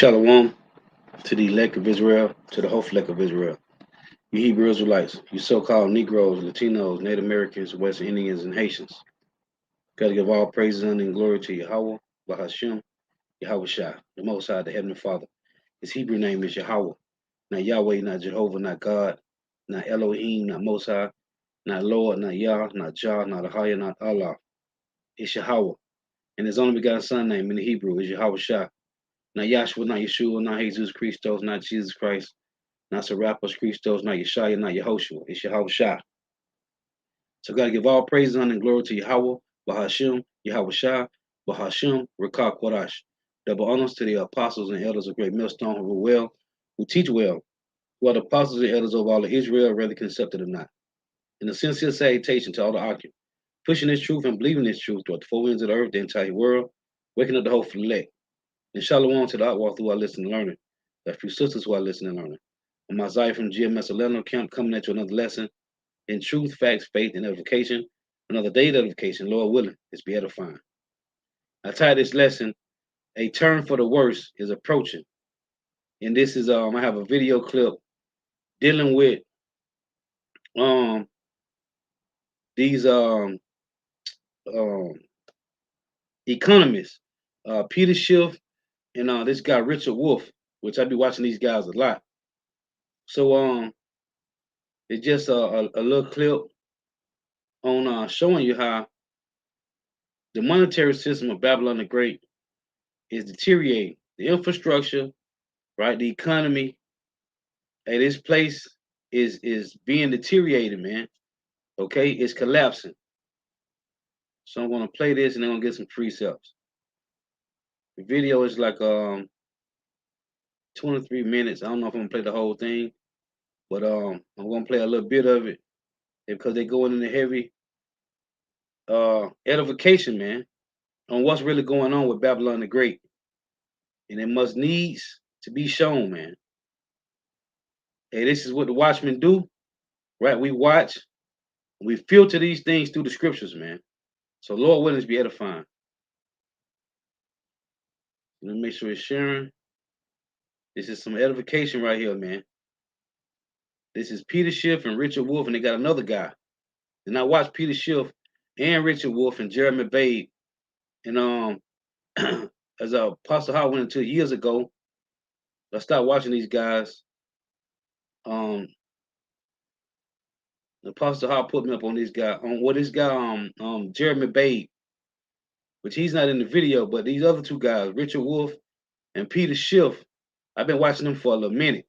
Shalom to the elect of Israel, to the whole elect of Israel. You Hebrew Israelites, you so-called Negroes, Latinos, Native Americans, West Indians, and Haitians. Got to give all praises and glory to Yahweh, Bahashim, Yahweh Shai, the Most High, the Heavenly Father. His Hebrew name is Yahweh, not Yahweh, not Jehovah, not God, not Elohim, not Most High, not Lord, not Yah, not Jah, not Ahaya, not Allah. It's Yahweh. And his only begotten son name in the Hebrew is Yahweh Shai. Not Yahshua, not Yeshua, not Jesus Christos, not Jesus Christ, not Serapis Christos, not Yeshua, not Yehoshua. It's Yahweh Shai. So God give all praise, honor, and glory to Yahweh, Bahashim, Yahweh Shai, Bahashim, Rakah Kodash. Double honors to the apostles and elders of Great Millstone who rule well, who teach well, who are the apostles and elders of all of Israel, whether accepted or not. And a sincere salutation to all the occupants, pushing this truth and believing this truth throughout the four winds of the earth, the entire world, waking up the whole elect. And shalom to the outwalk who are listening and learning. The few sisters who are listening and learning. I'm Isaiah from GMS Atlanta Camp coming at you another lesson in truth, facts, faith, and edification. Another day of edification, Lord willing, is be edifying. I titled this lesson, A Turn for the Worse is Approaching. And this is I have a video clip dealing with these economists, Peter Schiff and this guy Richard Wolff, which I be watching these guys a lot. So it's just a little clip on showing you how the monetary system of Babylon the Great is deteriorating. The infrastructure, right? The economy at this place is being deteriorated, man. Okay, it's collapsing. So I'm gonna play this and I'm gonna get some precepts. The video is like 23 minutes. I don't know if I'm gonna play the whole thing, but I'm gonna play a little bit of it because they're going into heavy edification, man, on what's really going on with Babylon the Great. And it must needs to be shown, man. Hey, this is what the watchmen do, right? We watch, we filter these things through the scriptures, man. So Lord willing, be edifying. Let me make sure it's sharing. This is some edification right here, man. This is Peter Schiff and Richard Wolff, and they got another guy. And I watched Peter Schiff and Richard Wolff and Jeremy Babe. And as Apostle Howard went into years ago, I started watching these guys. Apostle Howard put me up on this guy, Jeremy Babe, which he's not in the video, but these other two guys, Richard Wolff and Peter Schiff, I've been watching them for a little minute.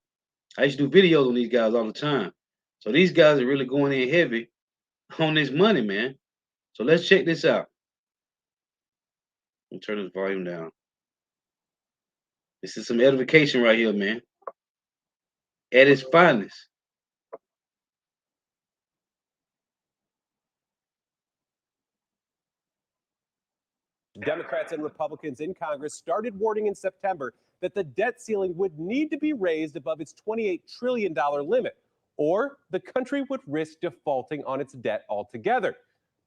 I used to do videos on these guys all the time. So these guys are really going in heavy on this money, man. So let's check this out. Let me turn this volume down. This is some edification right here, man. At its finest. Democrats and Republicans in Congress started warning in September that the debt ceiling would need to be raised above its $28 trillion limit, or the country would risk defaulting on its debt altogether.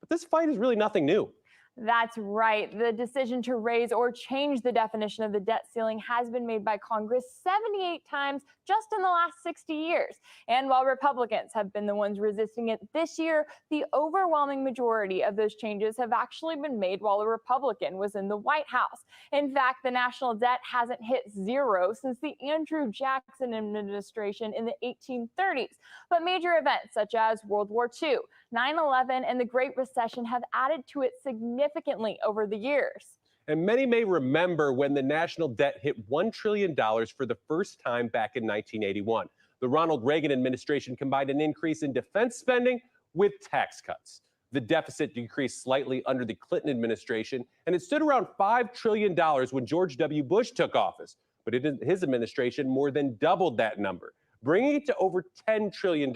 But this fight is really nothing new. That's right. The decision to raise or change the definition of the debt ceiling has been made by Congress 78 times just in the last 60 years. And while Republicans have been the ones resisting it this year, the overwhelming majority of those changes have actually been made while a Republican was in the White House. In fact, the national debt hasn't hit zero since the Andrew Jackson administration in the 1830s. But major events such as World War II, 9/11, and the Great Recession have added to it significantly over the years. And many may remember when the national debt hit $1 trillion for the first time back in 1981. The Ronald Reagan administration combined an increase in defense spending with tax cuts. The deficit decreased slightly under the Clinton administration, and it stood around $5 trillion when George W. Bush took office. But his administration more than doubled that number, bringing it to over $10 trillion.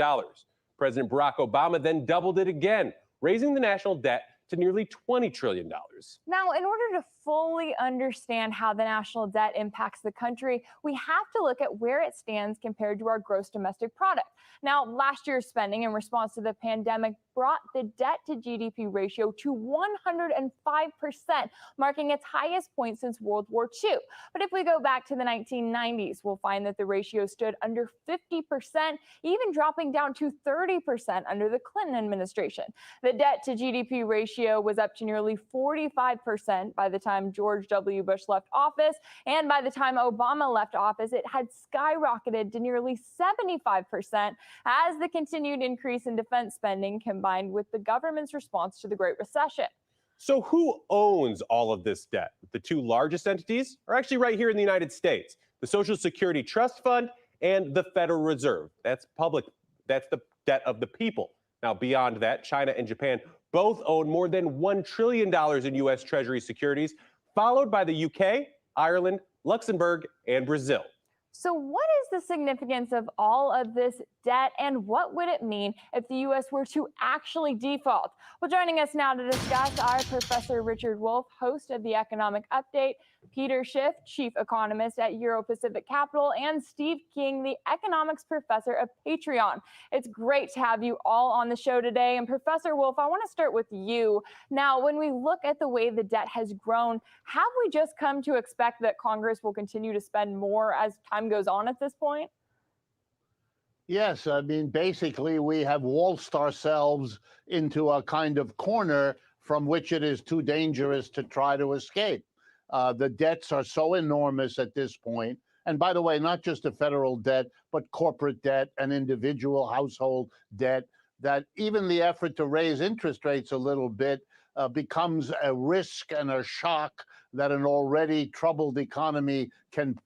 President Barack Obama then doubled it again, raising the national debt to nearly $20 trillion. Now, in order to fully understand how the national debt impacts the country, we have to look at where it stands compared to our gross domestic product. Now, last year's spending in response to the pandemic brought the debt to GDP ratio to 105%, marking its highest point since World War II. But if we go back to the 1990s, we'll find that the ratio stood under 50%, even dropping down to 30% under the Clinton administration. The debt to GDP ratio was up to nearly 45% by the time George W. Bush left office, and by the time Obama left office, it had skyrocketed to nearly 75% as the continued increase in defense spending combined with the government's response to the Great Recession. So who owns all of this debt? The two largest entities are actually right here in the United States: the Social Security Trust Fund and the Federal Reserve. That's public. That's the debt of the people. Now, beyond that, China and Japan both own more than $1 trillion in U.S. Treasury securities, followed by the UK, Ireland, Luxembourg, and Brazil. So what is the significance of all of this debt, and what would it mean if the U.S. were to actually default? Well, joining us now to discuss are Professor Richard Wolff, host of the Economic Update, Peter Schiff, chief economist at Euro-Pacific Capital, and Steve King, the economics professor of Patreon. It's great to have you all on the show today. And Professor Wolff, I want to start with you. Now, when we look at the way the debt has grown, have we just come to expect that Congress will continue to spend more as time goes on at this point? Yes, I mean, basically, we have waltzed ourselves into a kind of corner from which it is too dangerous to try to escape. The debts are so enormous at this point. And by the way, not just the federal debt, but corporate debt and individual household debt, that even the effort to raise interest rates a little bit becomes a risk and a shock that an already troubled economy can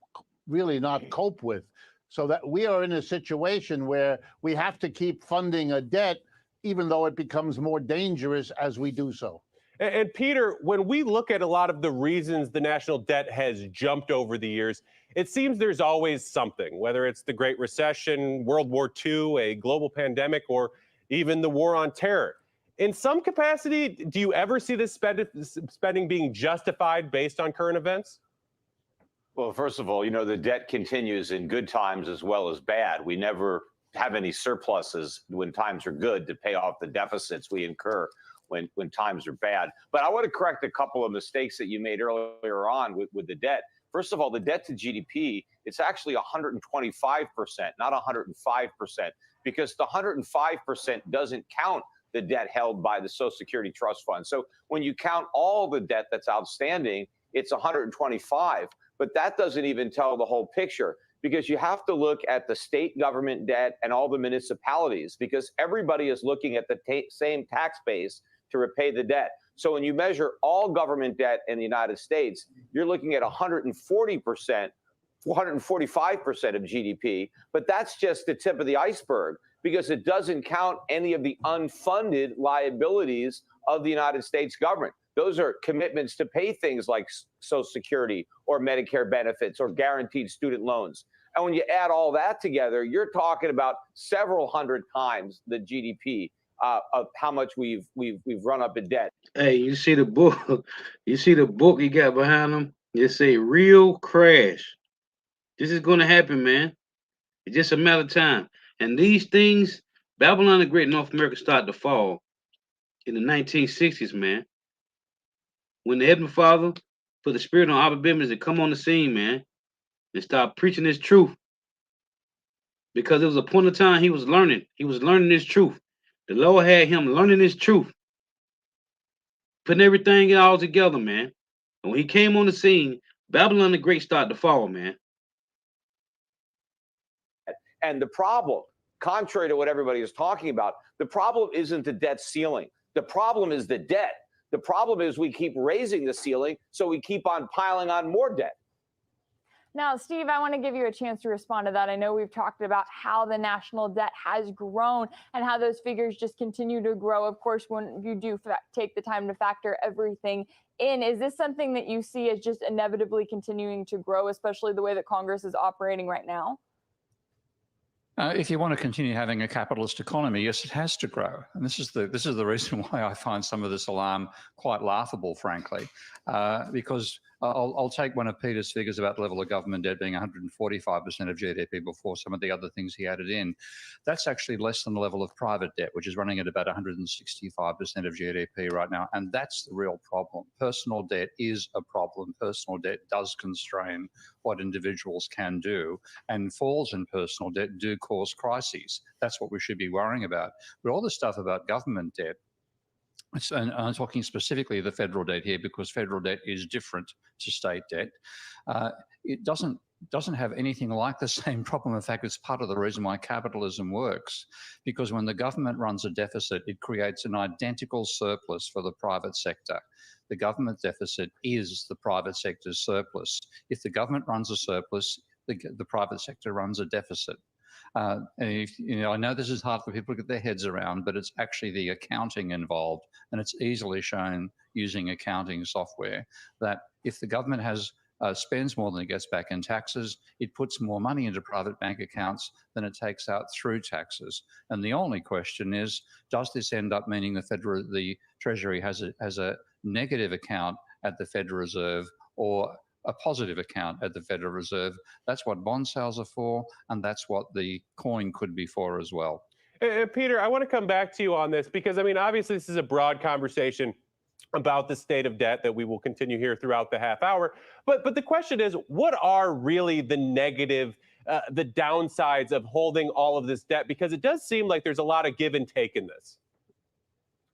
really not cope with. So that we are in a situation where we have to keep funding a debt, even though it becomes more dangerous as we do so. And Peter, when we look at a lot of the reasons the national debt has jumped over the years, it seems there's always something, whether it's the Great Recession, World War II, a global pandemic, or even the war on terror. In some capacity, do you ever see this spending being justified based on current events? Well, first of all, the debt continues in good times as well as bad. We never have any surpluses when times are good to pay off the deficits we incur when times are bad. But I want to correct a couple of mistakes that you made earlier on with the debt. First of all, the debt to GDP, it's actually 125%, not 105%, because the 105% doesn't count the debt held by the Social Security Trust Fund. So when you count all the debt that's outstanding, it's 125. But that doesn't even tell the whole picture, because you have to look at the state government debt and all the municipalities, because everybody is looking at the same tax base to repay the debt. So when you measure all government debt in the United States, you're looking at 140%, 145% of GDP. But that's just the tip of the iceberg, because it doesn't count any of the unfunded liabilities of the United States government. Those are commitments to pay things like Social Security or Medicare benefits or guaranteed student loans. And when you add all that together, you're talking about several hundred times the GDP of how much we've run up in debt. Hey, you see the book? You see the book you got behind them? It say "Real Crash." This is going to happen, man. It's just a matter of time. And these things, Babylon the Great, North America started to fall in the 1960s, man. When the Heavenly Father put the spirit on Abba Bivens to come on the scene, man, and start preaching this truth. Because it was a point of time he was learning. He was learning this truth. The Lord had him learning this truth. Putting everything all together, man. And when he came on the scene, Babylon the Great started to fall, man. And the problem, contrary to what everybody is talking about, the problem isn't the debt ceiling. The problem is the debt. The problem is we keep raising the ceiling, so we keep on piling on more debt. Now, Steve, I want to give you a chance to respond to that. I know we've talked about how the national debt has grown and how those figures just continue to grow. Of course, when you do take the time to factor everything in, is this something that you see as just inevitably continuing to grow, especially the way that Congress is operating right now? If you want to continue having a capitalist economy, yes, it has to grow, and this is the reason why I find some of this alarm quite laughable, frankly, because I'll take one of Peter's figures about the level of government debt being 145% of GDP before some of the other things he added in. That's actually less than the level of private debt, which is running at about 165% of GDP right now, and that's the real problem. Personal debt is a problem. Personal debt does constrain what individuals can do, and falls in personal debt do cause crises. That's what we should be worrying about. But all the stuff about government debt, and I'm talking specifically the federal debt here because federal debt is different to state debt. It doesn't have anything like the same problem. In fact, it's part of the reason why capitalism works, because when the government runs a deficit, it creates an identical surplus for the private sector. The government deficit is the private sector's surplus. If the government runs a surplus, the private sector runs a deficit. And I know this is hard for people to get their heads around, but it's actually the accounting involved, and it's easily shown using accounting software that if the government spends more than it gets back in taxes, it puts more money into private bank accounts than it takes out through taxes. And the only question is, does this end up meaning the Treasury has a negative account at the Federal Reserve or a positive account at the Federal Reserve? That's what bond sales are for, and that's what the coin could be for as well. Peter, I want to come back to you on this because, I mean, obviously this is a broad conversation about the state of debt that we will continue here throughout the half hour. But the question is, what are really the negative, the downsides of holding all of this debt? Because it does seem like there's a lot of give and take in this.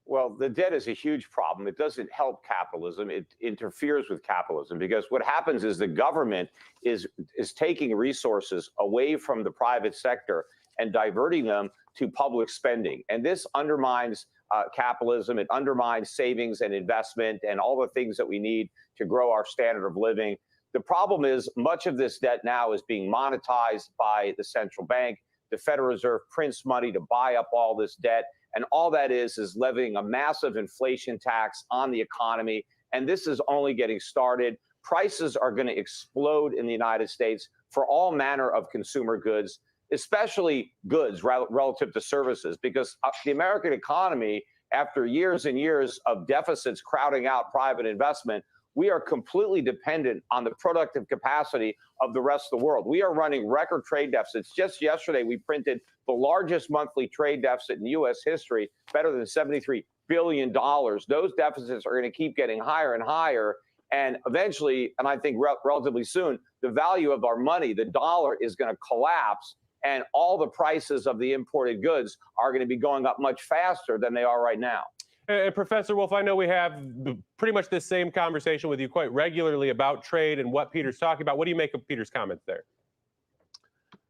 Well, the debt is a huge problem. It doesn't help capitalism. It interferes with capitalism because what happens is the government is taking resources away from the private sector and diverting them to public spending. And this undermines capitalism. It undermines savings and investment and all the things that we need to grow our standard of living. The problem is much of this debt now is being monetized by the central bank. The Federal Reserve prints money to buy up all this debt. And all that is levying a massive inflation tax on the economy. And this is only getting started. Prices are going to explode in the United States for all manner of consumer goods, especially goods relative to services, because the American economy, after years and years of deficits crowding out private investment, we are completely dependent on the productive capacity of the rest of the world. We are running record trade deficits. Just yesterday, we printed the largest monthly trade deficit in U.S. history, better than $73 billion. Those deficits are going to keep getting higher and higher. And eventually, and I think relatively soon, the value of our money, the dollar, is going to collapse. And all the prices of the imported goods are going to be going up much faster than they are right now. Professor Wolff, I know we have pretty much this same conversation with you quite regularly about trade and what Peter's talking about. What do you make of Peter's comments there?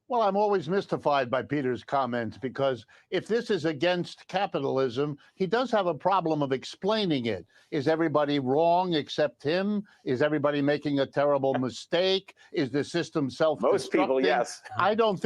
Well, I'm always mystified by Peter's comments because if this is against capitalism, he does have a problem of explaining it. Is everybody wrong except him? Is everybody making a terrible mistake? Is the system self-destructing? Most people, yes. I don't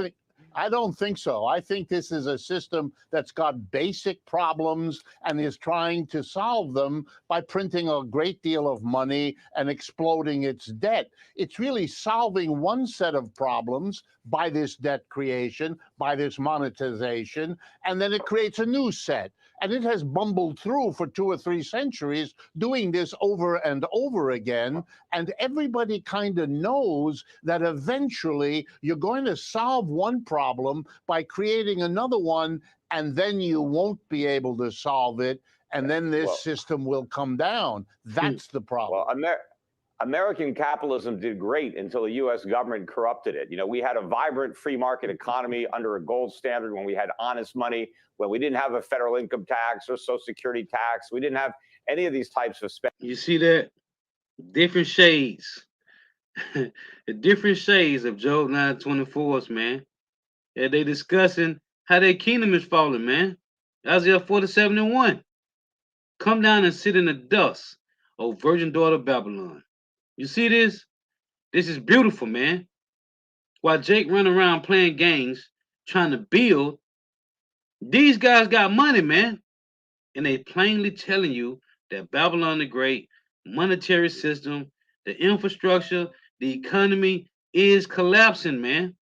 think so. I think this is a system that's got basic problems and is trying to solve them by printing a great deal of money and exploding its debt. It's really solving one set of problems by this debt creation, by this monetization, and then it creates a new set. And it has bumbled through for 2 or 3 centuries doing this over and over again. And everybody kind of knows that eventually you're going to solve one problem by creating another one, and then you won't be able to solve it. And then this system will come down. That's the problem. Well, American capitalism did great until the U.S. government corrupted it. You know, we had a vibrant free market economy under a gold standard when we had honest money, when we didn't have a federal income tax or social security tax. We didn't have any of these types of spending. You see that? Different shades. The different shades of Job 9:24, man. And they discussing how their kingdom is falling, man. Isaiah 47:1. Come down and sit in the dust, O virgin daughter of Babylon. You see this? This is beautiful, man. While Jake run around playing games, trying to build, these guys got money, man. And they plainly telling you that Babylon the Great monetary system, the infrastructure, the economy is collapsing, man.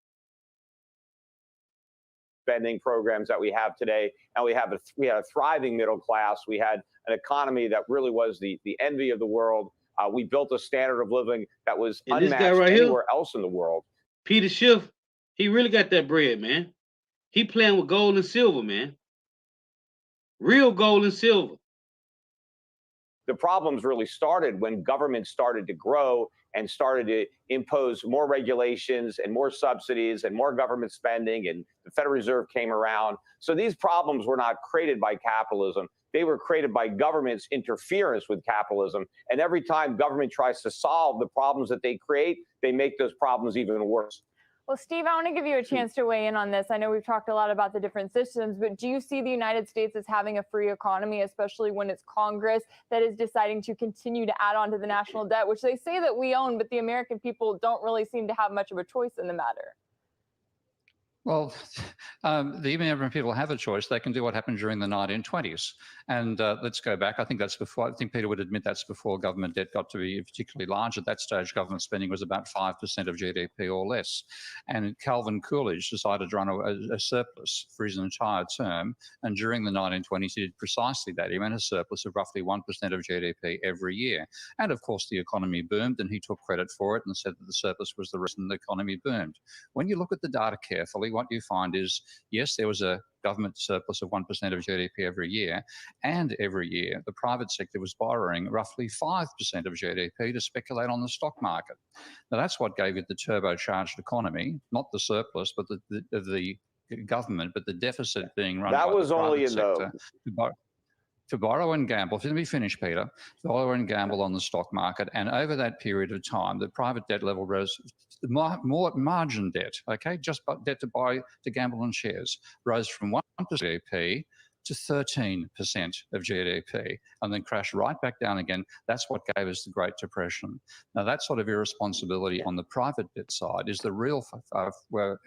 spending programs that we have today, and we had a thriving middle class. We had an economy that really was the envy of the world. We built a standard of living that was And this guy unmatched right here, anywhere else in the world. Peter Schiff, he really got that bread, man. He playing with gold and silver, man. Real gold and silver. The problems really started when government started to grow and started to impose more regulations and more subsidies and more government spending, and the Federal Reserve came around. So these problems were not created by capitalism. They were created by government's interference with capitalism. And every time government tries to solve the problems that they create, they make those problems even worse. Well, Steve, I want to give you a chance to weigh in on this. I know we've talked a lot about the different systems, but do you see the United States as having a free economy, especially when it's Congress that is deciding to continue to add on to the national debt, which they say that we own, but the American people don't really seem to have much of a choice in the matter? Well, the American people have a choice. They can do what happened during the 1920s. And let's go back. I think that's before, I think Peter would admit that's before government debt got to be particularly large. At that stage, government spending was about 5% of GDP or less. And Calvin Coolidge decided to run a surplus for his entire term. And during the 1920s, he did precisely that. He ran a surplus of roughly 1% of GDP every year. And of course, the economy boomed, and he took credit for it and said that the surplus was the reason the economy boomed. When you look at the data carefully, what you find is, yes, there was a government surplus of 1% of GDP every year, and every year the private sector was borrowing roughly 5% of GDP to speculate on the stock market. Now that's what gave it the turbocharged economy, not the surplus, but the government, but the deficit being run by the private sector to borrow and gamble. Let me finish, Peter. Borrow and gamble on the stock market, and over that period of time, the private debt level rose. More margin debt, okay, just debt to gamble on shares, rose from 1% of GDP to 13% of GDP, and then crashed right back down again. That's what gave us the Great Depression. Now, that sort of irresponsibility on the private debt side is the real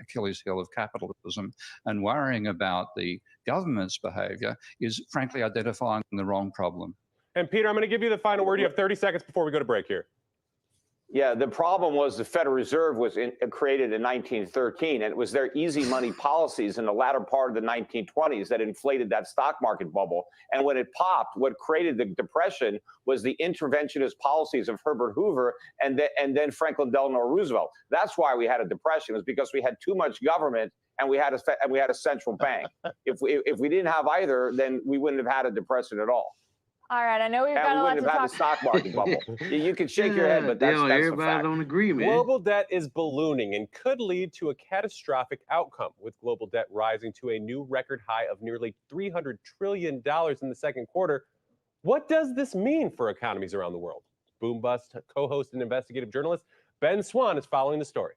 Achilles heel of capitalism, and worrying about the government's behaviour is frankly identifying the wrong problem. And Peter, I'm going to give you the final word. You have 30 seconds before we go to break here. Yeah, the problem was the Federal Reserve was created in 1913, and it was their easy money policies in the latter part of the 1920s that inflated that stock market bubble. And when it popped, what created the Depression was the interventionist policies of Herbert Hoover and then Franklin Delano Roosevelt. That's why we had a depression, is because we had too much government and we had a central bank. If we didn't have either, then we wouldn't have had a depression at all. All right, I know we've got a lot to talk. And we wouldn't have had the stock market bubble. You can shake your head, but that's everybody a fact. don't agree, man. Global debt is ballooning and could lead to a catastrophic outcome, with global debt rising to a new record high of nearly $300 trillion in the second quarter. What does this mean for economies around the world? Boom Bust co-host and investigative journalist Ben Swann is following the story.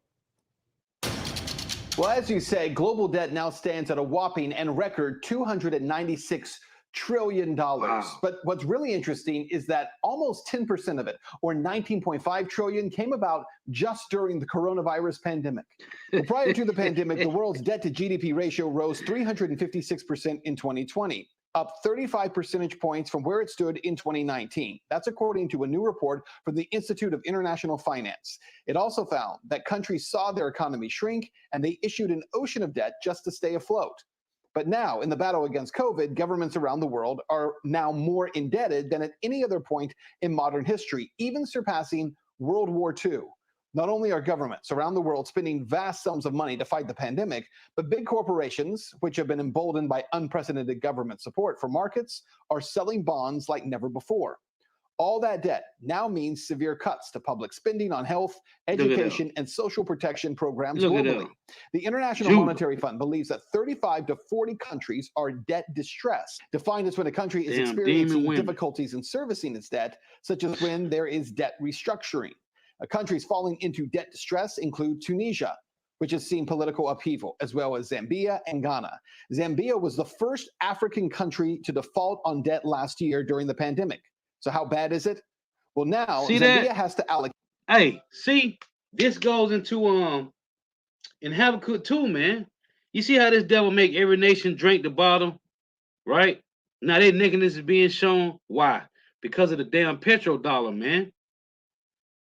Well, as you say, global debt now stands at a whopping and record $296 trillion. Wow. But what's really interesting is that almost 10% of it, or 19.5 trillion, came about just during the coronavirus pandemic. Well, prior to the pandemic, the world's debt to GDP ratio rose 356% in 2020, up 35 percentage points from where it stood in 2019. That's according to a new report from the Institute of International Finance. It also found that countries saw their economy shrink, and they issued an ocean of debt just to stay afloat. But now, in the battle against COVID, governments around the world are now more indebted than at any other point in modern history, even surpassing World War II. Not only are governments around the world spending vast sums of money to fight the pandemic, but big corporations, which have been emboldened by unprecedented government support for markets, are selling bonds like never before. All that debt now means severe cuts to public spending on health, education, and social protection programs globally. The International Monetary Fund believes that 35 to 40 countries are debt distressed, defined as when a country is experiencing difficulties in servicing its debt, such as when there is debt restructuring. Countries falling into debt distress include Tunisia, which has seen political upheaval, as well as Zambia and Ghana. Zambia was the first African country to default on debt last year during the pandemic. So how bad is it? Well, now Zambia has to allocate. Hey, see, this goes into in Habakkuk too, man. You see how this devil make every nation drink the bottom, right? Now their nakedness is being shown. Why? Because of the damn petrodollar, man.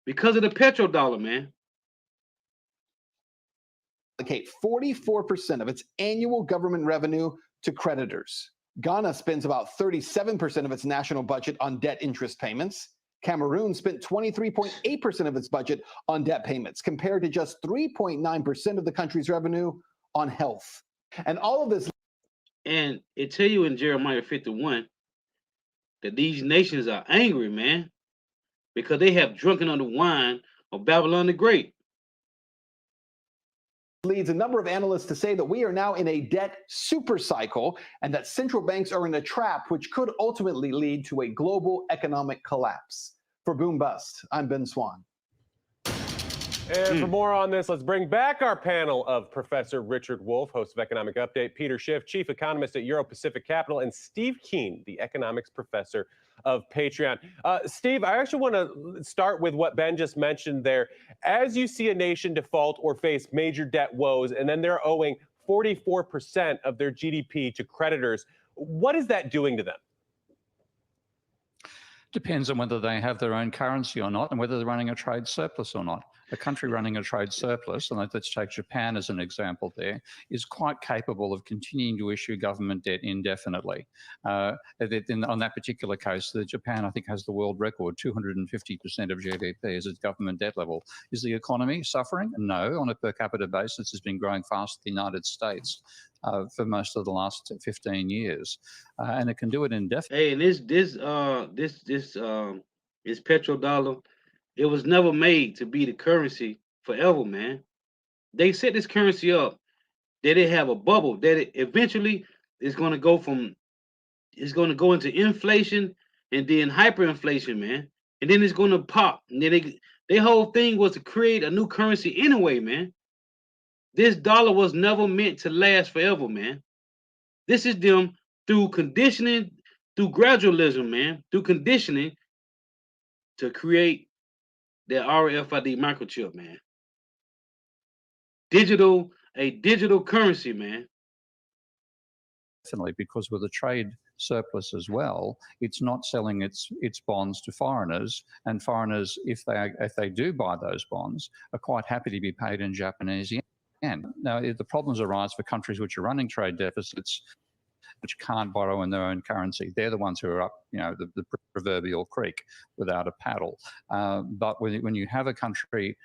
Because of the petrodollar, man. allocate 44% of its annual government revenue to creditors. Ghana spends about 37% of its national budget on debt interest payments. Cameroon spent 23.8% of its budget on debt payments, compared to just 3.9% of the country's revenue on health. And all of this. And it tell you in Jeremiah 51 that these nations are angry, man, because they have drunken on the wine of Babylon the Great. Leads a number of analysts to say that we are now in a debt super cycle and that central banks are in a trap which could ultimately lead to a global economic collapse. For Boom Bust, I'm Ben Swan. And for more on this, let's bring back our panel of Professor Richard Wolff, host of Economic Update, Peter Schiff, chief economist at Euro Pacific Capital, and Steve Keen, the economics professor of Patreon. Steve, I actually want to start with what Ben just mentioned there. As you see a nation default or face major debt woes, and then they're owing 44% of their GDP to creditors, what is that doing to them? Depends on whether they have their own currency or not, and whether they're running a trade surplus or not. A country running a trade surplus, and let's take Japan as an example there, is quite capable of continuing to issue government debt indefinitely. On that particular case, Japan, I think, has the world record, 250% of GDP is its government debt level. Is the economy suffering? No. On a per capita basis, it's been growing faster than the United States for most of the last 15 years. And it can do it indefinitely. Hey, and this petrodollar, it was never made to be the currency forever, man. They set this currency up that it have a bubble, that it eventually is going to go into inflation and then hyperinflation, man. And then it's going to pop. And then their whole thing was to create a new currency anyway, man. This dollar was never meant to last forever, man. This is them through conditioning, through gradualism, man, through conditioning to create their RFID microchip, man. A digital currency, man. Definitely, because with a trade surplus as well, it's not selling its bonds to foreigners, and foreigners, if they do buy those bonds, are quite happy to be paid in Japanese yen. Now, the problems arise for countries which are running trade deficits, which can't borrow in their own currency. They're the ones who are up, the proverbial creek without a paddle. But when you have a country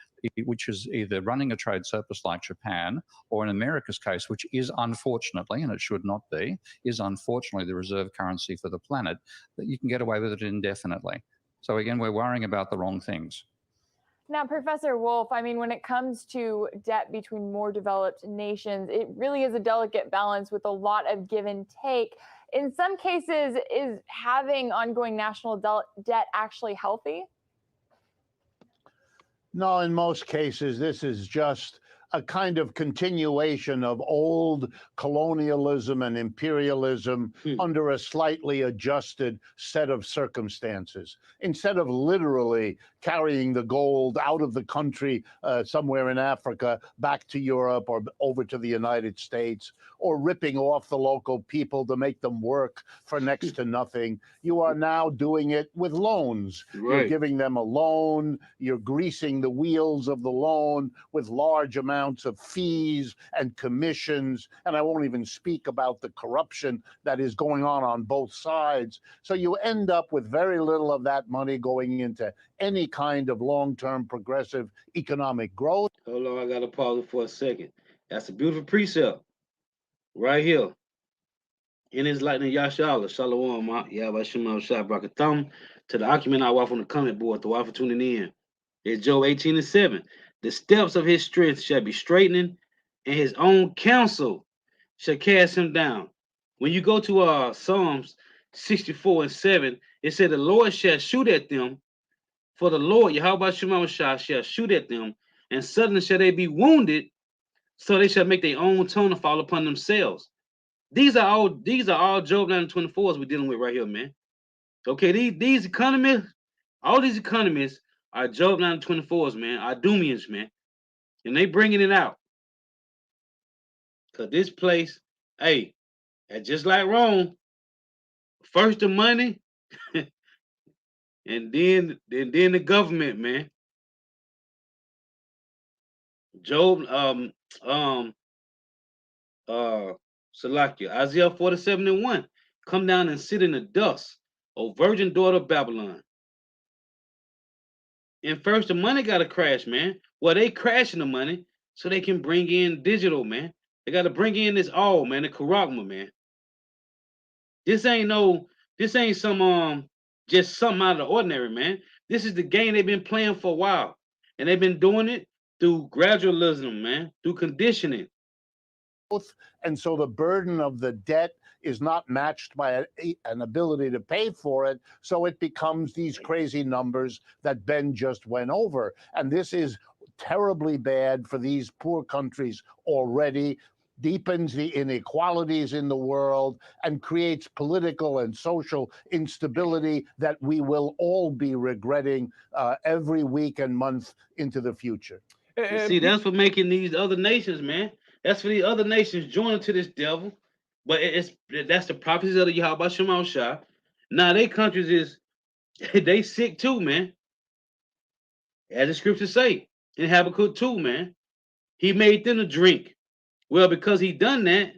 which is either running a trade surplus like Japan, or in America's case, which is unfortunately, and it should not be, is unfortunately the reserve currency for the planet, that you can get away with it indefinitely. So again, we're worrying about the wrong things. Now, Professor Wolff, I mean, when it comes to debt between more developed nations, it really is a delicate balance with a lot of give and take. In some cases, is having ongoing national debt actually healthy? No, in most cases, this is just a kind of continuation of old colonialism and imperialism under a slightly adjusted set of circumstances. Instead of literally carrying the gold out of the country somewhere in Africa back to Europe or over to the United States, or ripping off the local people to make them work for next to nothing, you are now doing it with loans. Right. You're giving them a loan, you're greasing the wheels of the loan with large amounts of fees and commissions, and I won't even speak about the corruption that is going on both sides. So you end up with very little of that money going into any kind of long-term progressive economic growth. Hold on, I gotta pause it for a second. That's a beautiful precept right here. In his lightning Yashala, Shalom, Yabashima Shah Brakatham, to the occupant I walk on the comment board, the wife for tuning in. It's Job 18:7. The steps of his strength shall be straightening, and his own counsel shall cast him down. When you go to Psalms 64:7, it said the Lord shall shoot at them, for the Lord, Yahweh Shema Shah, shall shoot at them, and suddenly shall they be wounded, so they shall make their own tongue fall upon themselves. These are all Job 9:24s we're dealing with right here, man. Okay, these economists, all these economists are Job 9:24s, man, are Doomians, man. And they bringing it out. Cause this place, hey, just like Rome, first the money, and then the government, man. Job um Salakia, Isaiah 47:1. Come down and sit in the dust, O virgin daughter of Babylon. And first the money gotta crash, man. Well, they crashing the money so they can bring in digital, man. They gotta bring in this all, man, the Karagma, man. This ain't no, this ain't some just something out of the ordinary, man. This is the game they've been playing for a while. And they've been doing it through gradualism, man, through conditioning. And so the burden of the debt is not matched by an ability to pay for it. So it becomes these crazy numbers that Ben just went over. And this is terribly bad for these poor countries already, deepens the inequalities in the world, and creates political and social instability that we will all be regretting every week and month into the future. See, that's for making these other nations, man. That's for the other nations joining to this devil. But that's the prophecies of the Yahweh Shema Shah. Now they countries is they sick too, man. As the scriptures say in Habakkuk 2, man. He made them to drink. Well, because he done that,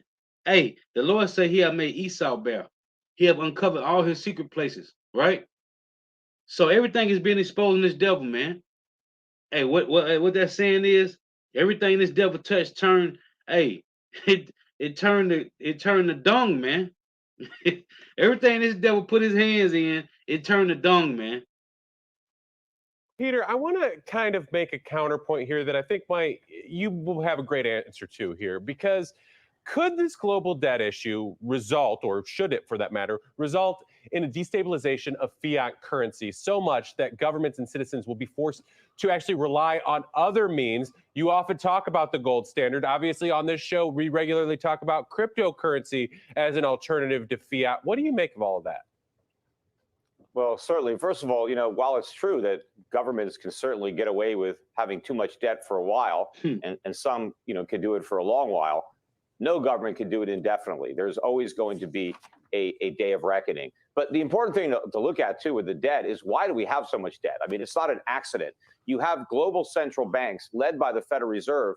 hey, the Lord said he have made Esau bare. He have uncovered all his secret places, right? So everything is being exposed in this devil, man. Hey, what that saying is, everything this devil touched turned, hey, it turned the dung, man. Everything this devil put his hands in, it turned the dung, man. Peter, I want to kind of make a counterpoint here that I think you will have a great answer to here, because could this global debt issue result, or should it for that matter, result in a destabilization of fiat currency so much that governments and citizens will be forced to actually rely on other means? You often talk about the gold standard. Obviously, on this show, we regularly talk about cryptocurrency as an alternative to fiat. What do you make of all of that? Well, certainly. First of all, while it's true that governments can certainly get away with having too much debt for a while, and some, can do it for a long while, no government can do it indefinitely. There's always going to be a day of reckoning. But the important thing to look at, too, with the debt is, why do we have so much debt? I mean, it's not an accident. You have global central banks led by the Federal Reserve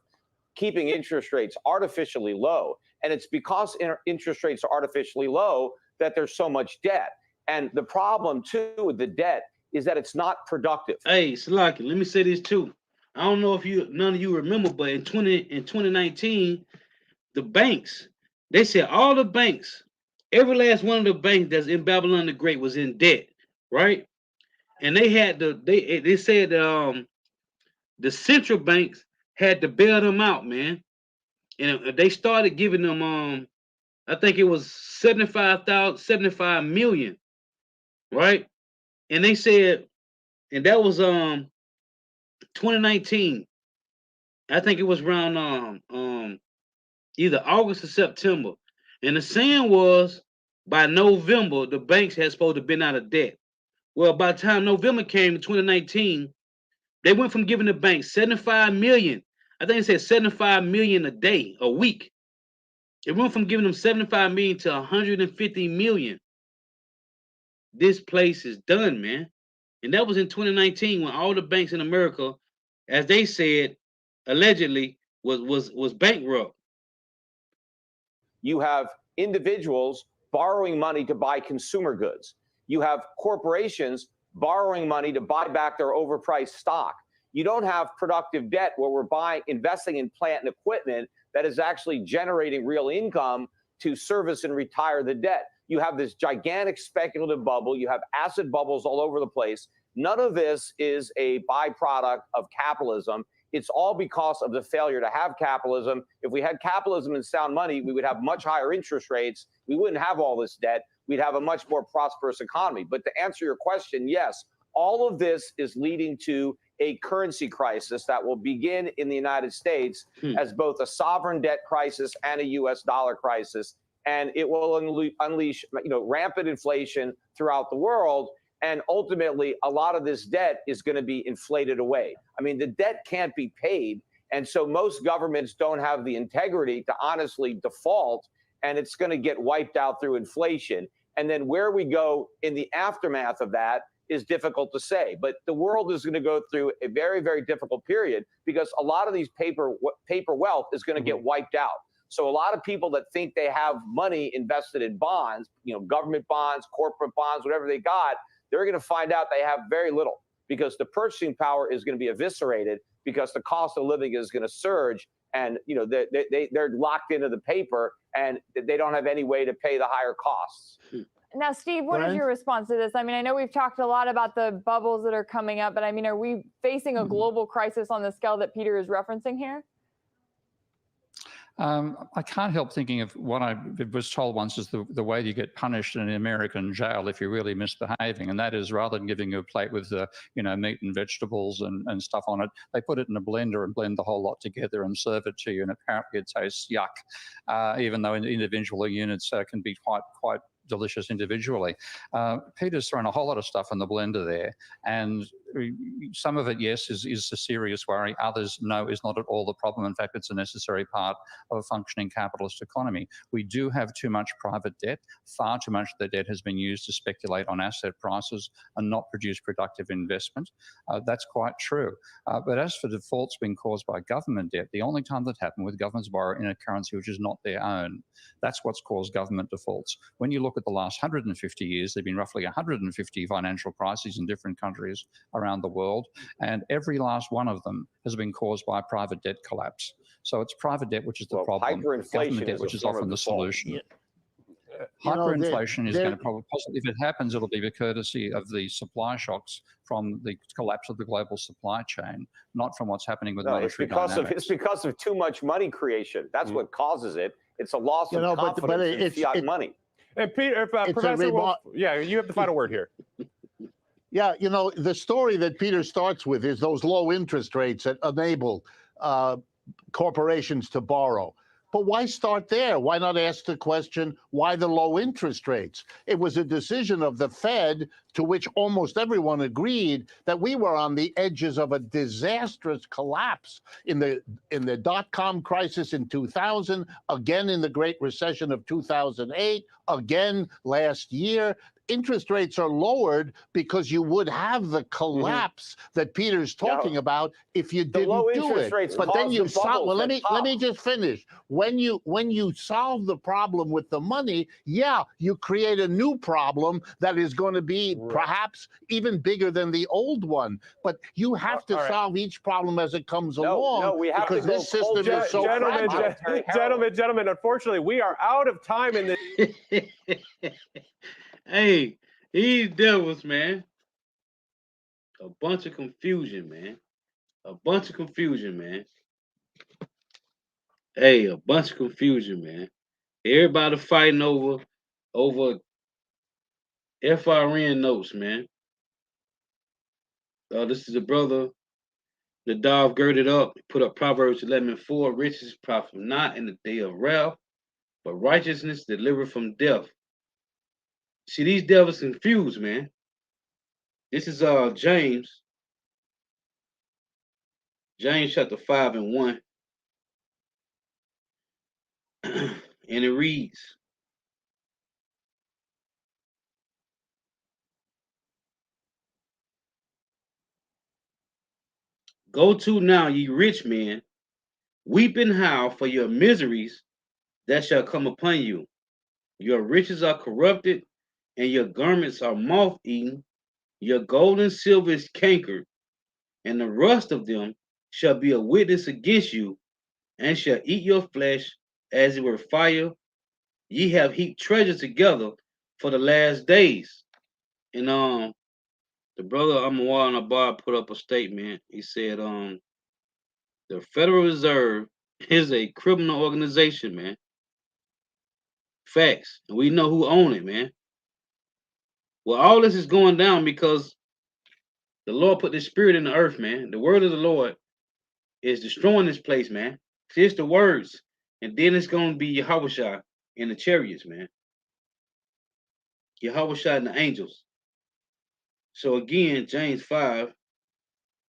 keeping interest rates artificially low. And it's because interest rates are artificially low that there's so much debt. And the problem, too, with the debt is that it's not productive. Hey, Salaki, let me say this, too. I don't know if none of you remember, but in 2019, the banks, they said all the banks, every last one of the banks that's in Babylon the Great was in debt, right? And they had they said the central banks had to bail them out, man. And they started giving them I think it was 75 million, right? And they said, and that was 2019. I think it was around either August or September. And the saying was, by November, the banks had supposed to have been out of debt. Well, by the time November came in 2019, they went from giving the banks 75 million. I think they said 75 million a day, a week. It went from giving them 75 million to 150 million. This place is done, man. And that was in 2019 when all the banks in America, as they said, allegedly was bankrupt. You have individuals borrowing money to buy consumer goods. You have corporations borrowing money to buy back their overpriced stock. You don't have productive debt where we're investing in plant and equipment that is actually generating real income to service and retire the debt. You have this gigantic speculative bubble. You have asset bubbles all over the place. None of this is a byproduct of capitalism. It's all because of the failure to have capitalism. If we had capitalism and sound money, we would have much higher interest rates. We wouldn't have all this debt. We'd have a much more prosperous economy. But to answer your question, yes, all of this is leading to a currency crisis that will begin in the United States as both a sovereign debt crisis and a U.S. dollar crisis. And it will unleash, rampant inflation throughout the world. And ultimately, a lot of this debt is going to be inflated away. I mean, the debt can't be paid. And so most governments don't have the integrity to honestly default, and it's going to get wiped out through inflation. And then where we go in the aftermath of that is difficult to say. But the world is going to go through a very, very difficult period because a lot of these paper wealth is going to get wiped out. So a lot of people that think they have money invested in bonds, government bonds, corporate bonds, whatever they got, they're going to find out they have very little because the purchasing power is going to be eviscerated because the cost of living is going to surge. And, they're locked into the paper and they don't have any way to pay the higher costs. Now, Steve, what is your response to this? I mean, I know we've talked a lot about the bubbles that are coming up, but I mean, are we facing a global crisis on the scale that Peter is referencing here? I can't help thinking of what I was told once is the way you get punished in an American jail if you're really misbehaving, and that is rather than giving you a plate with meat and vegetables and stuff on it, they put it in a blender and blend the whole lot together and serve it to you, and apparently it tastes yuck, even though individual units can be quite delicious individually. Peter's thrown a whole lot of stuff in the blender there, and some of it, yes, is a serious worry. Others, no, is not at all the problem. In fact, it's a necessary part of a functioning capitalist economy. We do have too much private debt. Far too much of the debt has been used to speculate on asset prices and not produce productive investment. That's quite true. But as for defaults being caused by government debt, the only time that happened with governments borrow in a currency which is not their own, that's what's caused government defaults. When you look at the last 150 years, there have been roughly 150 financial crises in different countries around the world, and every last one of them has been caused by private debt collapse. So it's private debt which is the problem, government debt which is often the solution. Yeah. Hyperinflation is going to probably, if it happens, it'll be the courtesy of the supply shocks from the collapse of the global supply chain, not from what's happening with monetary dynamics. It's because of too much money creation. That's what causes it. It's a loss of confidence in fiat money. And Peter, Professor Wolff, you have the final word here. Yeah, the story that Peter starts with is those low interest rates that enable corporations to borrow. But why start there? Why not ask the question, why the low interest rates? It was a decision of the Fed to which almost everyone agreed that we were on the edges of a disastrous collapse in the dot-com crisis in 2000, again in the Great Recession of 2008, again last year. Interest rates are lowered because you would have the collapse that Peter's talking about if you didn't do it. But then you solve. Well, let me just finish. When you solve the problem with the money, you create a new problem that is going to be perhaps even bigger than the old one. But you have to solve each problem as it comes along. No, we have because to go this system is so fragile. Gentlemen, unfortunately, we are out of time in this. Hey, these devils, man. A bunch of confusion, man. A bunch of confusion, man. Hey, a bunch of confusion, man. Everybody fighting over FRN notes, man. This is a brother. The dove girded up, put up Proverbs 11:4. Riches profit not in the day of wrath, but righteousness delivered from death. See, these devils confused, man. This is James. James chapter 5:1. And it reads, go to now, ye rich men, weep and howl for your miseries that shall come upon you. Your riches are corrupted, and your garments are moth-eaten. Your gold and silver is cankered, and the rust of them shall be a witness against you, and shall eat your flesh as it were fire. Ye have heaped treasure together for the last days. And the brother Amawal Nabar put up a statement. He said, the Federal Reserve is a criminal organization, man. Facts. And we know who own it, man. Well, all this is going down because the Lord put this spirit in the earth, man. The word of the Lord is destroying this place, man. It's the words. And then it's going to be Yahushua in the chariots, man. Yahushua and the angels. So again, James 5,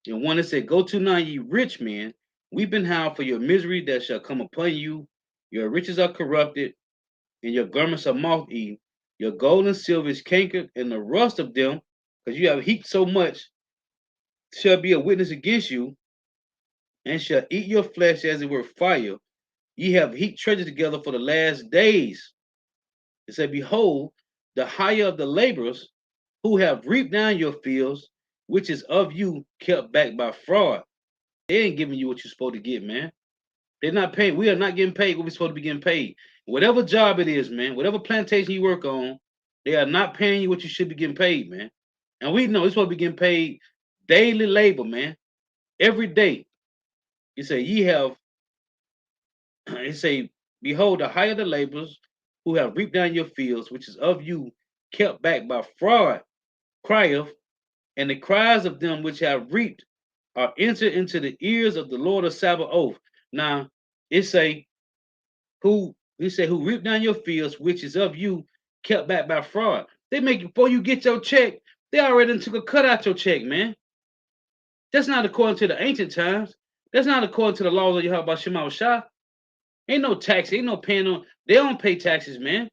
and one that said, go to now, ye rich men, weep and howl for your misery that shall come upon you. Your riches are corrupted, and your garments are moth-eaten. Your gold and silver is cankered, and the rust of them, because you have heaped so much, shall be a witness against you, and shall eat your flesh as it were fire. Ye have heaped treasure together for the last days. It said, behold, the hire of the laborers who have reaped down your fields, which is of you kept back by fraud. They ain't giving you what you're supposed to get, man. They're not paying. We are not getting paid what we're supposed to be getting paid. Whatever job it is, man, whatever plantation you work on, they are not paying you what you should be getting paid, man. And we know it's supposed to be getting paid daily labor, man. Every day. You say, ye have, it say, behold, the hire of the laborers who have reaped down your fields, which is of you kept back by fraud, crieth, and the cries of them which have reaped are entered into the ears of the Lord of Sabaoth. Now, it say, who reaped down your fields, which is of you kept back by fraud. They make you, before you get your check, they already took a cut out your check, man. That's not according to the ancient times. That's not according to the laws of Yahweh Shema Shah. Ain't no tax, ain't no paying on. They don't pay taxes, man.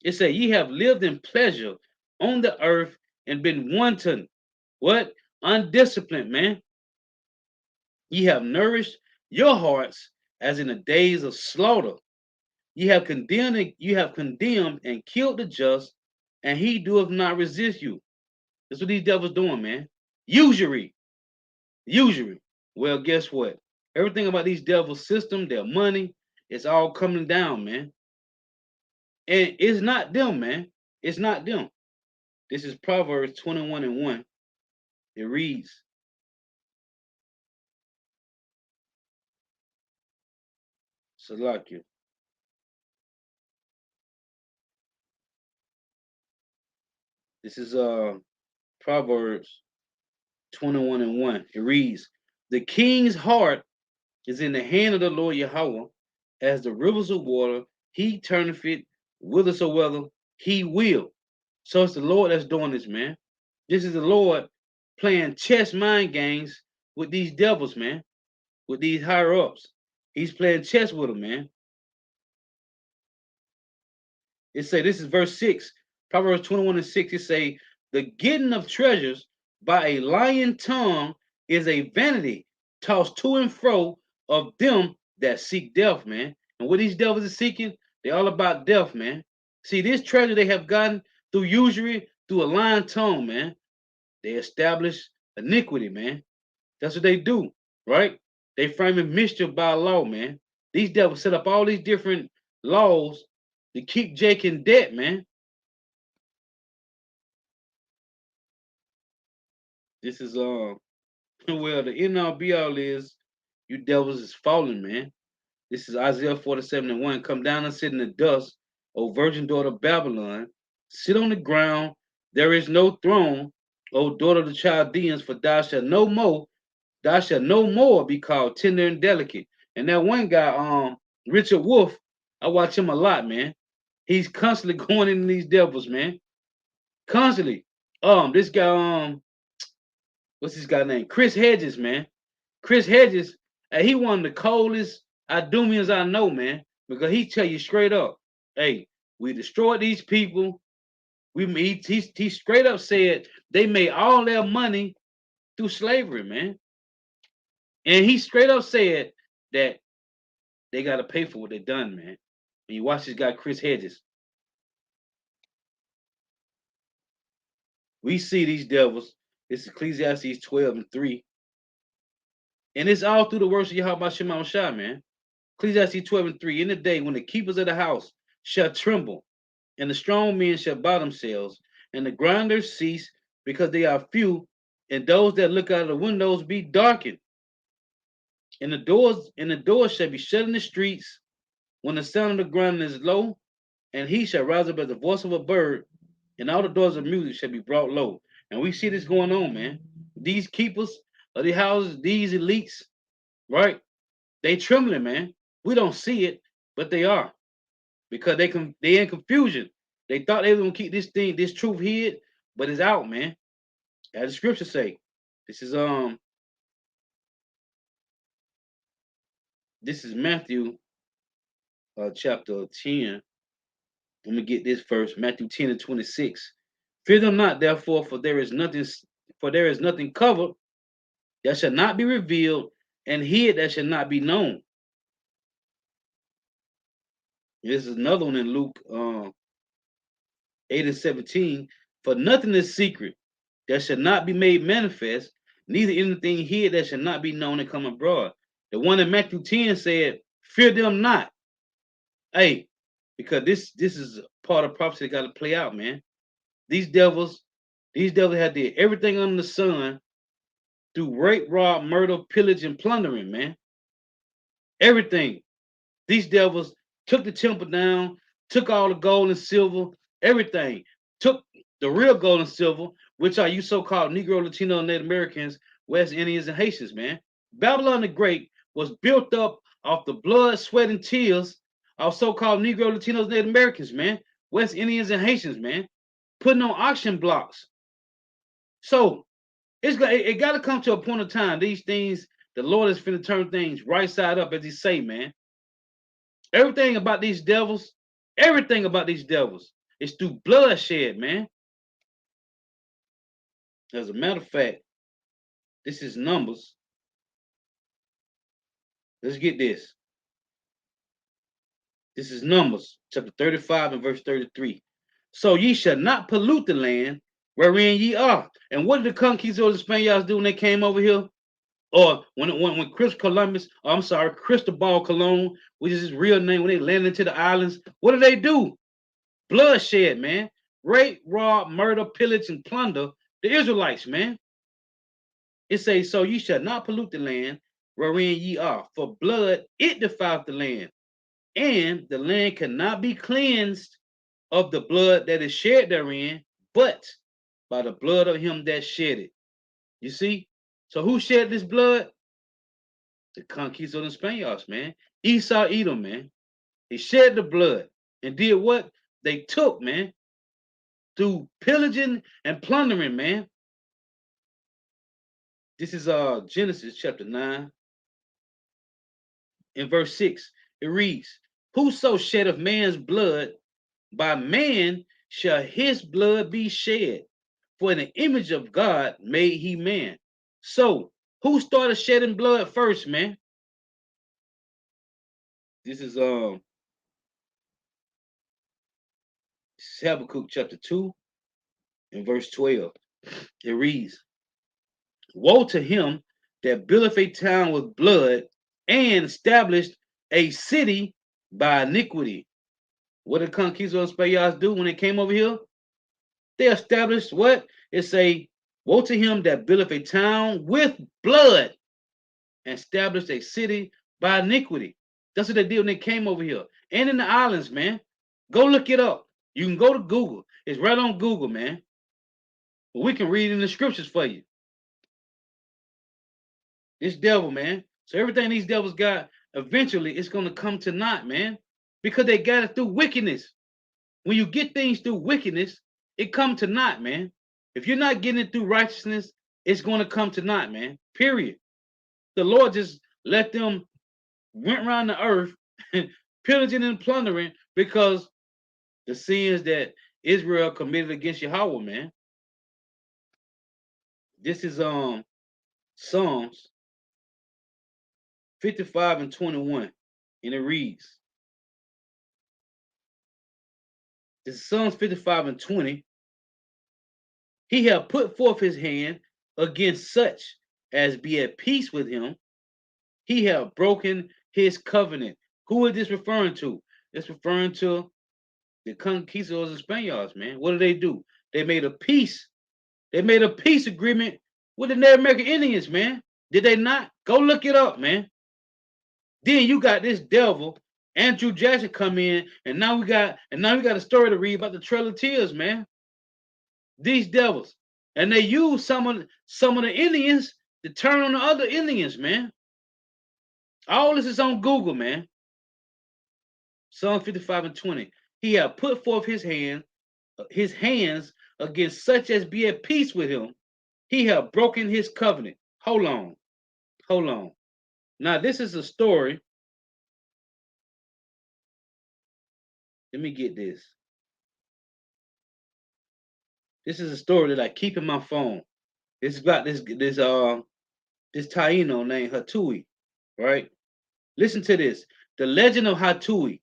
It say, ye have lived in pleasure on the earth and been wanton. What? Undisciplined, man. Ye have nourished your hearts as in the days of slaughter. You have condemned and killed the just, and he doeth not resist you. That's what these devils doing, man. Usury. Well, guess what? Everything about these devils' system, their money, it's all coming down, man. And it's not them, man. It's not them. This is Proverbs 21:1. It reads, Salakia. This is Proverbs 21:1. It reads, the king's heart is in the hand of the Lord Yahweh, as the rivers of water, he turneth it whithersoever he will. So it's the Lord that's doing this, man. This is the Lord playing chess mind games with these devils, man, with these higher ups. He's playing chess with them, man. It say, this is verse 6, Proverbs 21:6. It say, the getting of treasures by a lying tongue is a vanity tossed to and fro of them that seek death, man. And what these devils are seeking, they're all about death, man. See, this treasure they have gotten through usury, through a lying tongue, man. They establish iniquity, man. That's what they do, right? They frame mischief by law, man. These devils set up all these different laws to keep Jake in debt, man. This is well, the end all be all is you devils is falling, man. This is Isaiah 47:1. Come down and sit in the dust, O virgin daughter of Babylon. Sit on the ground. There is no throne, O daughter of the Chaldeans, for thou shalt no more be called tender and delicate. And that one guy, Richard Wolf, I watch him a lot, man. He's constantly going into these devils, man. Constantly. This guy, what's this guy name? Chris Hedges, man. Chris Hedges, he one of the coldest Idumeans I know, man, because he tell you straight up, hey, we destroyed these people. He straight up said they made all their money through slavery, man. And he straight up said that they got to pay for what they done, man. And you watch this guy, Chris Hedges. We see these devils. It's Ecclesiastes 12:3. And it's all through the words of Yahweh Shema Shah, man. Ecclesiastes 12:3. In the day when the keepers of the house shall tremble, and the strong men shall bow themselves, and the grinders cease because they are few, and those that look out of the windows be darkened. And the doors shall be shut in the streets when the sound of the grinding is low, and he shall rise up as the voice of a bird, and all the doors of music shall be brought low. And we see this going on, man. These keepers of the houses, these elites, right? They trembling, man. We don't see it, but they are, because they in confusion. They thought they were gonna keep this truth hid, but it's out, man. As the scripture say, this is Matthew chapter 10. Let me get this first. Matthew 10:26. Fear them not, therefore, for there is nothing covered that shall not be revealed, and hid that shall not be known. This is another one in Luke 8:17. For nothing is secret that shall not be made manifest, neither anything hid that shall not be known and come abroad. The one in Matthew 10 said, fear them not. Hey, because this is part of prophecy that got to play out, man. These devils had did everything under the sun through rape, rob, murder, pillage, and plundering, man. Everything. These devils took the temple down, took all the gold and silver, everything. Took the real gold and silver, which are you so-called Negro, Latino, Native Americans, West Indians, and Haitians, man. Babylon the Great was built up off the blood, sweat, and tears of so-called Negro, Latinos, Native Americans, man. West Indians and Haitians, man. Putting on auction blocks. So it got to come to a point of time. These things, the Lord is finna turn things right side up, as he say, man. Everything about these devils is through bloodshed, man. As a matter of fact, this is Numbers. Let's get this. This is Numbers, chapter 35 and verse 33. So ye shall not pollute the land wherein ye are. And what did the conquistadors of the Spaniards do when they came over here? Or when Cristobal Colon, which is his real name, when they landed into the islands, what did they do? Bloodshed, man. Rape, rob, murder, pillage, and plunder the Israelites, man. It says, so ye shall not pollute the land wherein ye are, for blood it defileth the land, and the land cannot be cleansed of the blood that is shed therein, but by the blood of him that shed it. You see? So who shed this blood? The conquistadors of the Spaniards, man. Esau, Edom, man. They shed the blood and did what? They took, man, through pillaging and plundering, man. This is Genesis chapter 9. In verse 6, it reads, whoso sheddeth man's blood, by man shall his blood be shed. For in the image of God made he man. So, who started shedding blood first, man? This is Habakkuk chapter 2 and verse 12. It reads, woe to him that buildeth a town with blood and established a city by iniquity. What did conquistadors of Spaniards do when they came over here? They established what? It's a woe to him that buildeth a town with blood and established a city by iniquity. That's what they did when they came over here. And in the islands, man. Go look it up. You can go to Google. It's right on Google, man. But we can read in the scriptures for you. This devil, man. So everything these devils got, eventually it's going to come to naught, man. Because they got it through wickedness. When you get things through wickedness, it come to naught, man. If you're not getting it through righteousness, it's going to come to naught, man. Period. The Lord just let them went around the earth pillaging and plundering because the sins that Israel committed against Yahweh, man. This is Psalms 55 and 21, and it reads, this is Psalms 55 and 20. He hath put forth his hand against such as be at peace with him. He hath broken his covenant. Who is this referring to? It's referring to the conquistadors of the Spaniards, man. What do? They made a peace. They made a peace agreement with the Native American Indians, man. Did they not? Go look it up, man. Then you got this devil, Andrew Jackson, come in, and now we got a story to read about the Trail of Tears, man. These devils, and they use some of the Indians to turn on the other Indians, man. All this is on Google, man. Psalm 55 and 20. He hath put forth his hands against such as be at peace with him. He hath broken his covenant. Hold on. Now this is a story. Let me get this. This is a story that I keep in my phone. It's about this Taino named Hatui, right? Listen to this. The legend of Hatui.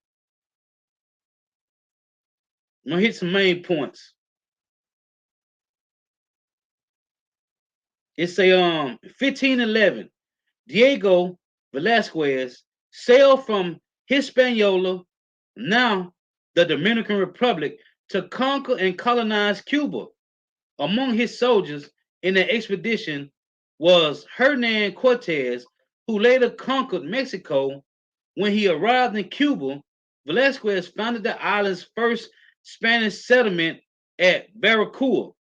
I'm gonna hit some main points. It's a 1511. Diego Velasquez sailed from Hispaniola, now the Dominican Republic, to conquer and colonize Cuba. Among his soldiers in the expedition was Hernan Cortez, who later conquered Mexico. When he arrived in Cuba, Velasquez founded the island's first Spanish settlement at Barranquilla.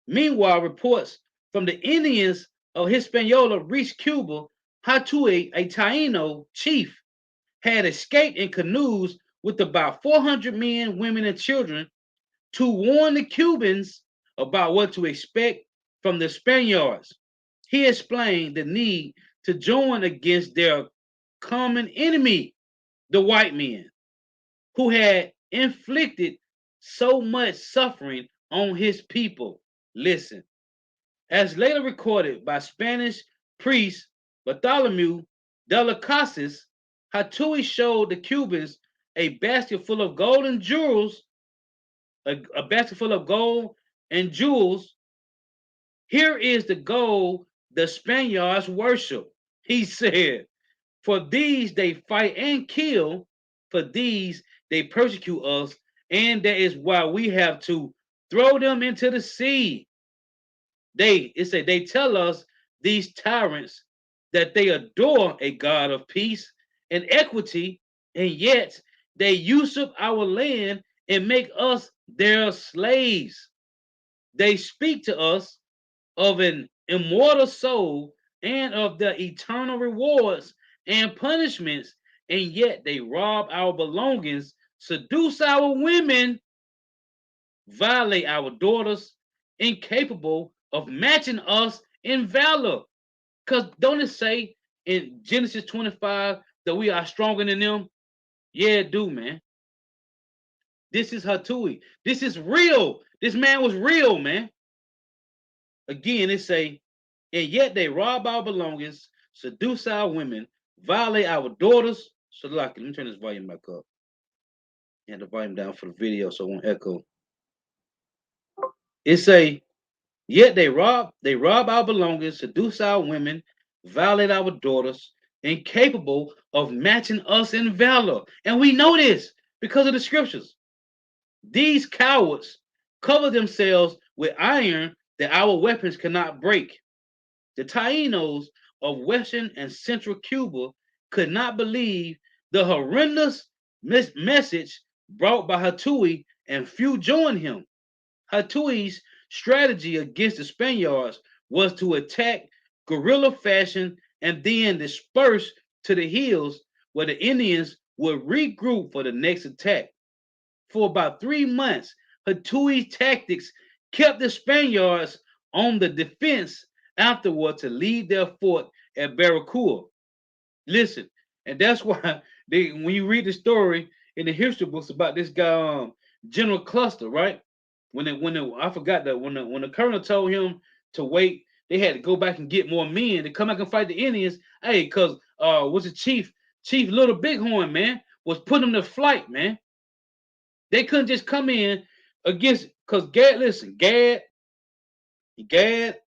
Meanwhile, reports from the Indians of Hispaniola reached Cuba. Hatui, a Taino chief, had escaped in canoes with about 400 men, women, and children to warn the Cubans about what to expect from the Spaniards. He explained the need to join against their common enemy, the white men, who had inflicted so much suffering on his people. Listen, as later recorded by Spanish priest Bartholomew de las Casas, Hatui showed the Cubans a basket full of gold and jewels, a basket full of gold and jewels. Here is the gold the Spaniards worship. He said, for these they fight and kill, for these they persecute us, and that is why we have to throw them into the sea. They tell us, these tyrants, that they adore a God of peace and equity, and yet they usurp our land and make us their slaves. They speak to us of an immortal soul and of the eternal rewards and punishments, and yet they rob our belongings, seduce our women, violate our daughters, incapable of matching us in valor. Because don't it say in Genesis 25 that we are stronger than them? Yeah, it do, man. This is Hatui. This is real. This man was real, man. Again, it say, and yet they rob our belongings, seduce our women, violate our daughters. So, like, let me turn this volume back up. And the volume down for the video so it won't echo. It say, yet they rob our belongings, seduce our women, violate our daughters, incapable of matching us in valor. And we know this because of the scriptures. These cowards cover themselves with iron that our weapons cannot break. The Tainos of Western and Central Cuba could not believe the horrendous message brought by Hatui, and few joined him. Hatui's strategy against the Spaniards was to attack guerrilla fashion and then disperse to the hills where the Indians would regroup for the next attack. For about 3 months, Hatui's tactics kept the Spaniards on the defense afterward to leave their fort at Barranquilla. Listen, and that's why when you read the story in the history books about this guy, General Custer, right? I forgot that when the colonel told him to wait, they had to go back and get more men to come back and fight the Indians. Hey, because was the Chief Little Bighorn, man, was putting them to flight, man. They couldn't just come in against, because Gad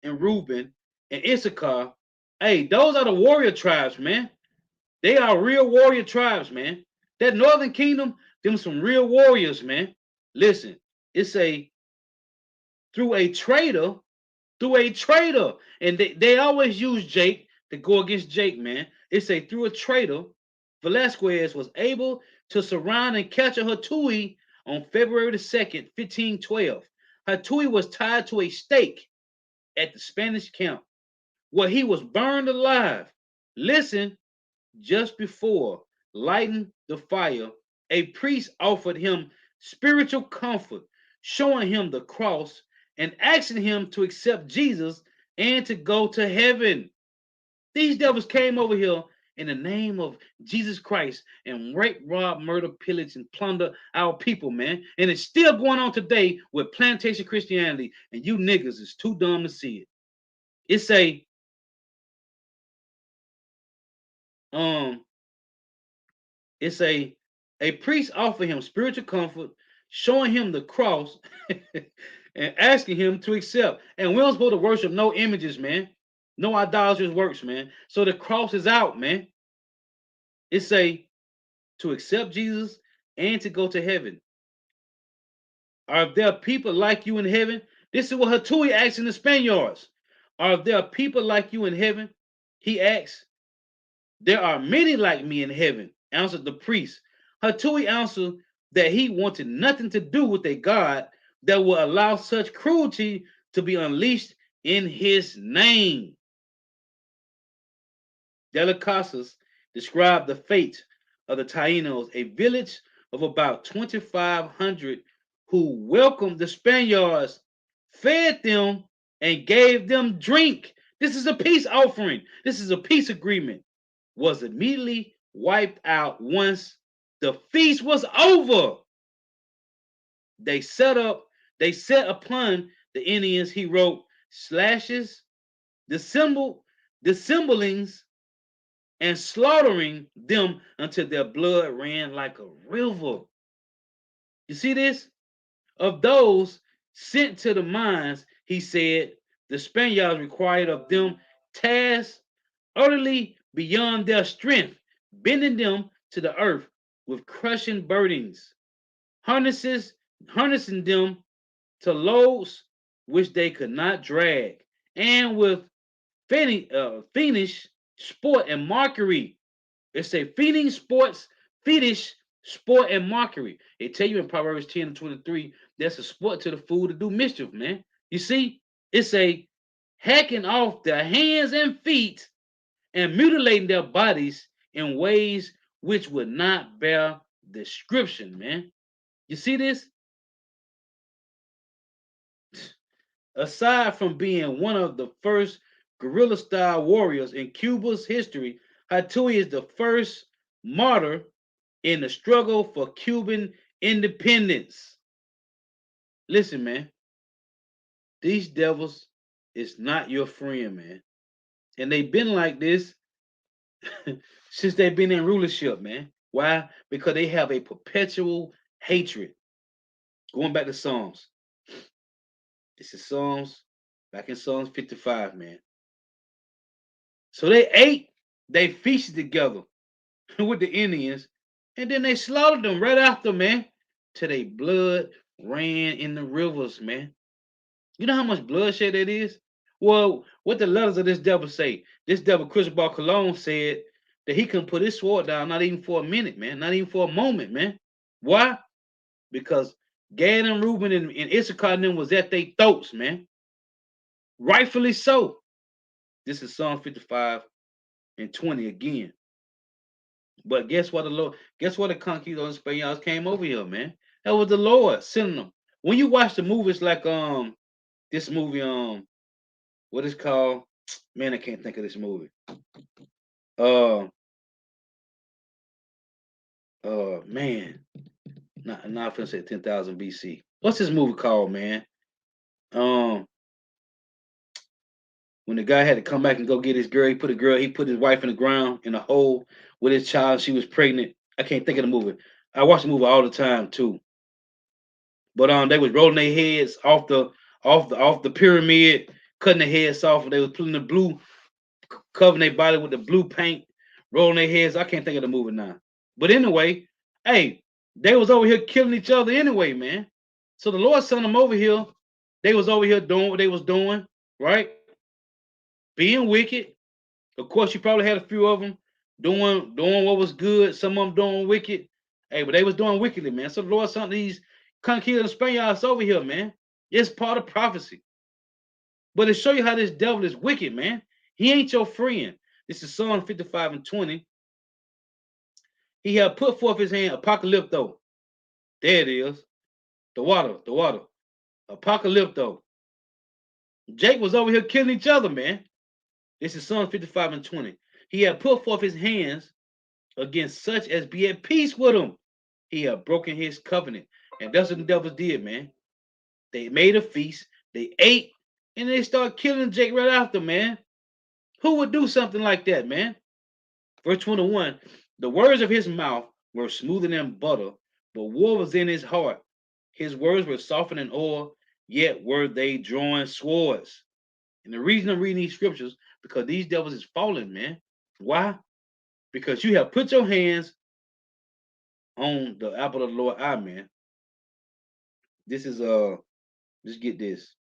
and Reuben and Issachar, hey, those are the warrior tribes, man. They are real warrior tribes, man. That Northern Kingdom, them some real warriors, man. Listen, it's through a traitor, and they always use Jake to go against Jake, man. It's through a traitor, Velasquez was able to surround and capture Hatui on February the 2nd, 1512. Hatui was tied to a stake at the Spanish camp, where he was burned alive. Listen, just before lighting the fire, a priest offered him spiritual comfort, showing him the cross and asking him to accept Jesus and to go to heaven. These devils came over here in the name of Jesus Christ and rape, rob, murder, pillage, and plunder our people, man. And it's still going on today with plantation Christianity, and you niggas is too dumb to see it. It's a priest offer him spiritual comfort, showing him the cross and asking him to accept. And we're not supposed to worship no images, man. No idolatrous works, man. So the cross is out, man. It's to accept Jesus and to go to heaven. Are there people like you in heaven? This is what Hatui asks in the Spaniards. Are there people like you in heaven? He asks. There are many like me in heaven, answered the priest. Hatui answered that he wanted nothing to do with a God that will allow such cruelty to be unleashed in his name. De las Casas described the fate of the Taínos, a village of about 2,500 who welcomed the Spaniards, fed them, and gave them drink. This is a peace offering. This is a peace agreement. Was immediately wiped out once the feast was over. They set upon the Indians, he wrote, slashes, dissemblings, and slaughtering them until their blood ran like a river. You see this? Of those sent to the mines, he said, the Spaniards required of them tasks utterly beyond their strength, bending them to the earth with crushing burdens, harnessing them to loads which they could not drag, and with fiendish sport and mockery. It's a fetish sport and mockery. They tell you in Proverbs 10 and 23, that's a sport to the fool to do mischief, man. You see, it's a hacking off their hands and feet and mutilating their bodies in ways which would not bear description, man. You see this? Aside from being one of the first guerrilla-style warriors in Cuba's history, Hatui is the first martyr in the struggle for Cuban independence. Listen, man, these devils is not your friend, man. And they've been like this since they've been in rulership, man. Why? Because they have a perpetual hatred. Going back to Psalms. This is Psalms, back in Psalms 55, man. So they feasted together with the Indians, and then they slaughtered them right after, man, till their blood ran in the rivers, man. You know how much bloodshed that is? Well, what the letters of this devil say? This devil, Cristobal Colon, said that he couldn't put his sword down, not even for a minute, man, not even for a moment, man. Why? Because Gad and Reuben and Issachar and them was at their throats, man. Rightfully so. This is Psalm 55 and 20 again. But guess what? The conquistadors Spaniards came over here, man. That was the Lord sending them. When you watch the movies like this movie, what is called? Man, I can't think of this movie. Man. Not I'm gonna say 10,000 BC. What's this movie called, man? When the guy had to come back and go get his girl, he put his wife in the ground in a hole with his child. She was pregnant. I can't think of the movie. I watch the movie all the time too. But they was rolling their heads off the pyramid, cutting their heads off. They was putting the blue, covering their body with the blue paint, rolling their heads. I can't think of the movie now. But anyway, hey, they was over here killing each other anyway, man. So the Lord sent them over here. They was over here doing what they was doing, right? Being wicked. Of course, you probably had a few of them doing what was good. Some of them doing wicked. Hey, but they was doing wickedly, man. So the Lord sent these conquistadors Spaniards over here, man. It's part of prophecy. But to show you how this devil is wicked, man. He ain't your friend. This is Psalm 55 and 20. He had put forth his hand, apocalypto. There it is. The water. Apocalypto. Jake was over here killing each other, man. This is Psalm 55 and 20. he had put forth his hands against such as be at peace with him. He had broken his covenant. And that's what the devils did, man. They made a feast, they ate, and they started killing Jake right after, man. Who would do something like that, man? Verse 21, the words of his mouth were smoother than butter, but war was in his heart. His words were softer than oil, yet were they drawing swords. And the reason I'm reading these scriptures, because these devils is falling, man. Why? Because you have put your hands on the apple of the Lord eye, man. This is just get this.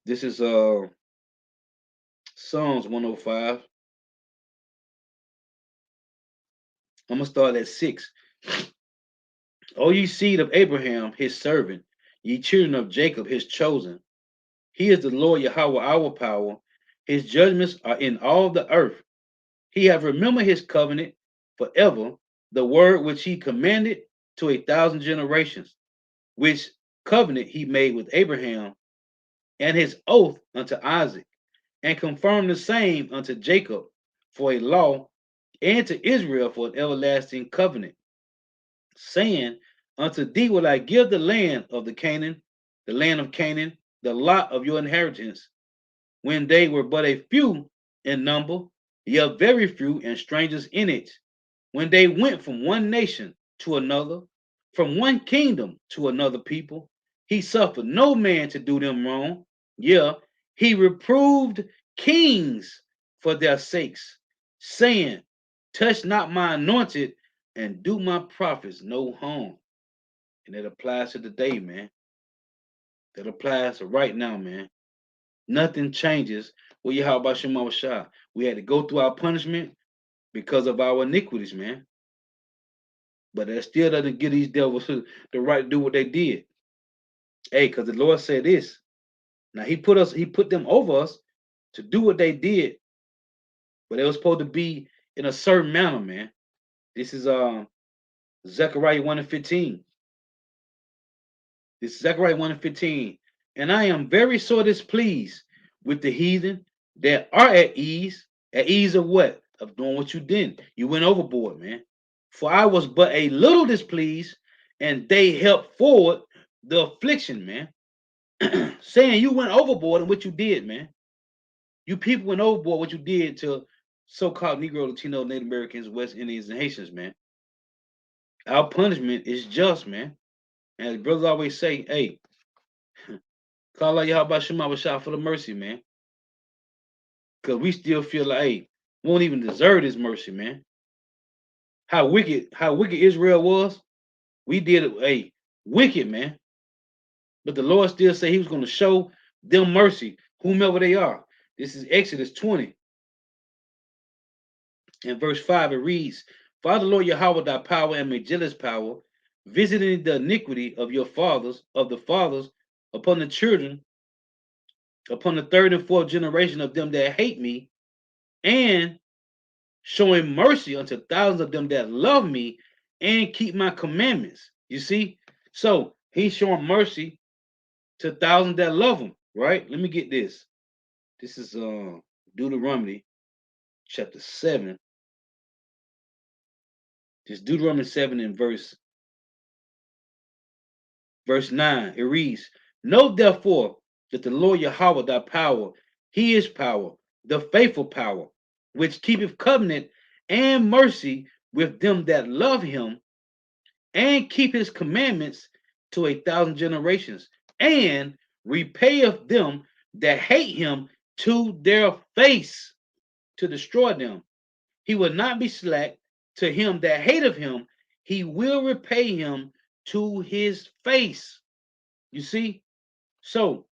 This is Psalms 105. I'm gonna start at 6. O ye seed of Abraham, his servant, ye children of Jacob, his chosen. He is the Lord Yahweh, our power. His judgments are in all the earth. He hath remembered his covenant forever, the word which he commanded to 1,000 generations, which covenant he made with Abraham, and his oath unto Isaac, and confirmed the same unto Jacob for a law, and to Israel for an everlasting covenant, saying, unto thee will I give the land of Canaan, the lot of your inheritance, when they were but a few in number, yet very few and strangers in it, when they went from one nation to another, from one kingdom to another people. He suffered no man to do them wrong. Yeah, he reproved kings for their sakes, saying, touch not my anointed and do my prophets no harm. And that applies to today, man. That applies to right now, man. Nothing changes. Well, yeah, how about Shema Shah? We had to go through our punishment because of our iniquities, man. But that still doesn't give these devils the right to do what they did. Hey, because the Lord said this. Now he put them over us to do what they did, but it was supposed to be in a certain manner, man. This is Zechariah 1:15. This is Zechariah 1:15. And I am very sore displeased with the heathen that are at ease. At ease of what? Of doing what you did. You went overboard, man. For I was but a little displeased, and they helped forward the affliction, man. Saying you went overboard in what you did, man. You people went overboard what you did to so-called Negro, Latino, Native Americans, West Indians, and Haitians, man. Our punishment is just, man. And as brothers always say, hey, call out Yahweh Shema Bashah for the mercy, man. Because we still feel like, hey, we won't even deserve this mercy, man. How wicked Israel was, we did it, hey, wicked, man. But the Lord still said he was going to show them mercy, whomever they are. This is Exodus 20. In verse 5, it reads, Father, Lord Yahweh, thy power and majelis power, visiting the iniquity of your fathers, of the fathers, upon the children, upon the third and fourth generation of them that hate me, and showing mercy unto thousands of them that love me and keep my commandments. You see? So he's showing mercy to thousands that love him, right? Let me get this. This is Deuteronomy chapter 7. This Deuteronomy 7 in verse 9. It reads, know therefore that the Lord Yahweh thy power, he is power, the faithful power, which keepeth covenant and mercy with them that love him and keep his commandments to 1,000 generations, and repayeth them that hate him to their face to destroy them. He will not be slack to him that hateth him. He will repay him to his face. You see? So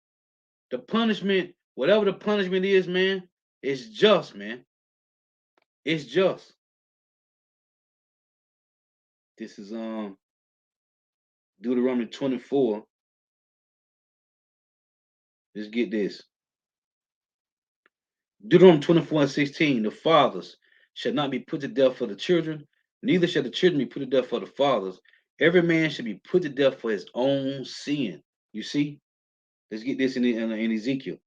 the punishment, whatever the punishment is, man, it's just, man. It's just. This is Deuteronomy 24. Let's get this. Deuteronomy 24:16. The fathers shall not be put to death for the children, neither shall the children be put to death for the fathers. Every man should be put to death for his own sin. You see? Let's get this in Ezekiel.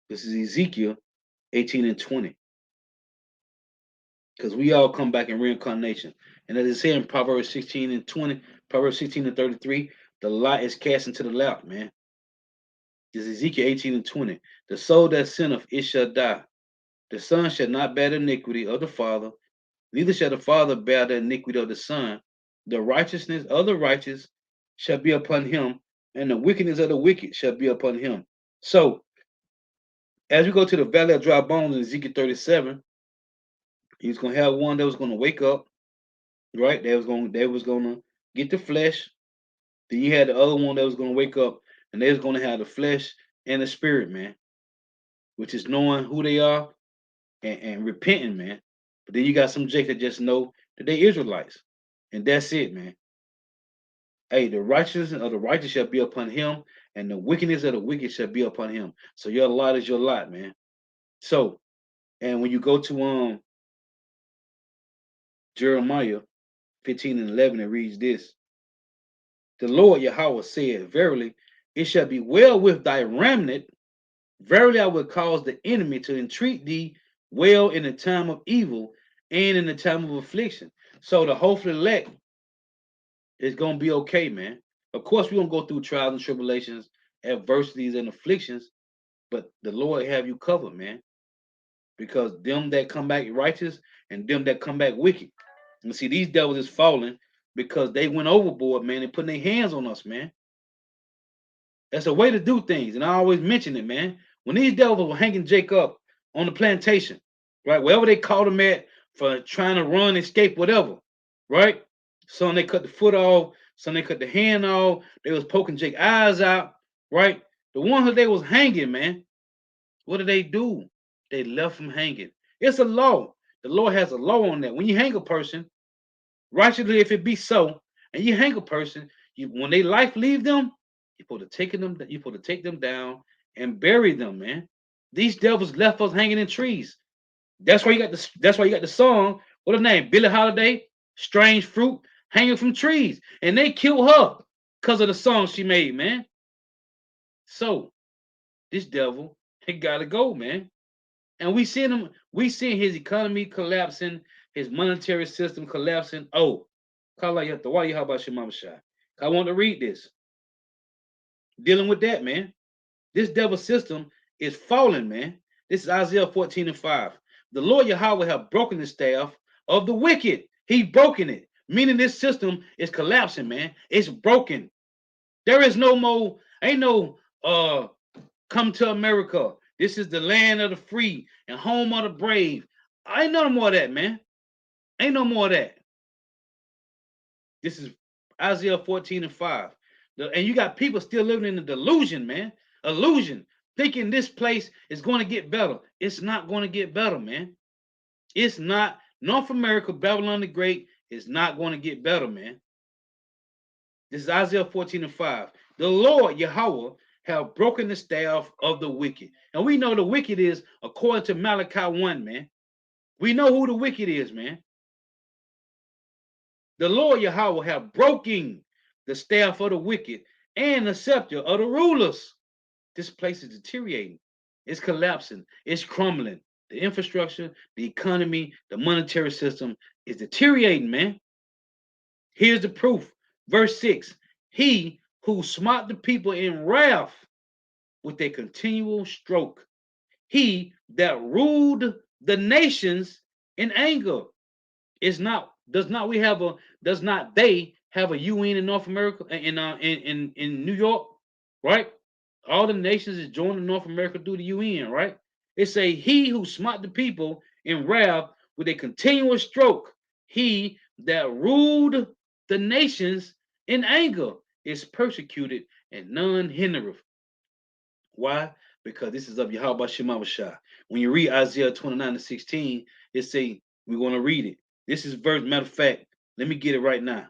This is Ezekiel 18 and 20. Because we all come back in reincarnation. And as it says in Proverbs 16 and 20, Proverbs 16 and 33, the lot is cast into the lap, man. This is Ezekiel 18 and 20. The soul that sinneth, it shall die. The son shall not bear the iniquity of the father, neither shall the father bear the iniquity of the son. The righteousness of the righteous shall be upon him, and the wickedness of the wicked shall be upon him. So, as we go to the valley of dry bones in Ezekiel 37, he's going to have one that was going to wake up, right? They was going to get the flesh. Then you had the other one that was going to wake up, and they was going to have the flesh and the spirit, man, which is knowing who they are and repenting, man. But then you got some Jake that just know that they Israelites, and that's it, man. Hey, the righteousness of the righteous shall be upon him, and the wickedness of the wicked shall be upon him. So your lot is your lot, man. So, and when you go to Jeremiah 15 and 11, it reads this: the Lord Yahweh said, verily, it shall be well with thy remnant. Verily, I will cause the enemy to entreat thee well in the time of evil and in the time of affliction. So the hopeful elect is going to be okay, man. Of course, we're going to go through trials and tribulations, adversities and afflictions, but the Lord have you covered, man. Because them that come back righteous and them that come back wicked. And see, these devils is falling because they went overboard, man, and putting their hands on us, man. That's a way to do things. And I always mention it, man. When these devils were hanging Jacob on the plantation, right? Wherever they caught him at for trying to run, escape, whatever, right? Some they cut the foot off, some they cut the hand off. They was poking Jake's eyes out, right? The ones that they was hanging, man, what did they do? They left him hanging. It's a law. The Lord has a law on that. When you hang a person, righteously, if it be so, and you hang a person, when they life leave them, you're supposed to take them down and bury them, man. These devils left us hanging in trees. That's why you got the song. What her name? Billie Holiday, Strange Fruit, hanging from trees. And they killed her because of the song she made, man. So this devil, he gotta go, man. And we seeing his economy collapsing, his monetary system collapsing. Oh, how about your mama shot? I want to read this. Dealing with that, man. This devil system is falling, man. This is Isaiah 14 and 5. The Lord Yahweh have broken the staff of the wicked. He broken it, meaning this system is collapsing, man. It's broken. There is no more, ain't no come to America. This is the land of the free and home of the brave. Ain't no more of that, man. Ain't no more of that. This is Isaiah 14 and 5. And you got people still living in the delusion, man. Illusion. Thinking this place is going to get better. It's not going to get better, man. It's not. North America, Babylon the Great, is not going to get better, man. This is Isaiah 14 and 5. The Lord, Yahweh, have broken the staff of the wicked. And we know the wicked is according to Malachi 1, man. We know who the wicked is, man. The Lord Yahweh have broken the staff of the wicked and the scepter of the rulers. This place is deteriorating. It's collapsing. It's crumbling. The infrastructure, the economy, the monetary system is deteriorating, man. Here's the proof. Verse 6. He who smote the people in wrath with a continual stroke. He that ruled the nations in anger. Does not they have a UN in North America, in New York, right? All the nations is joining North America through the UN, right? It say he who smote the people in wrath with a continuous stroke, he that ruled the nations in anger is persecuted and none hindereth. Why? Because this is of Yahweh Shema Shah. When you read Isaiah 29 and 16, it say, we're going to read it. This is verse, matter of fact, let me get it right now.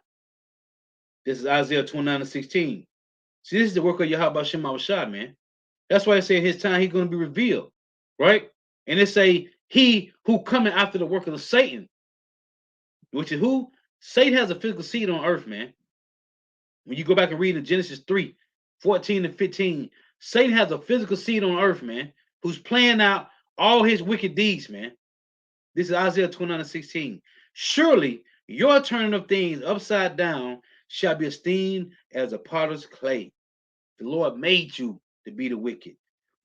This is Isaiah 29 and 16. See, this is the work of Yahweh Shema Shah, man. That's why I say in his time he's going to be revealed, right? And it say, he who coming after the work of Satan, which is who? Satan has a physical seed on earth, man. When you go back and read in Genesis 3, 14 and 15, Satan has a physical seed on earth, man. who's playing out all his wicked deeds, man. This is Isaiah 29:16. Surely your turning of things upside down shall be esteemed as a potter's clay. The Lord made you to be the wicked.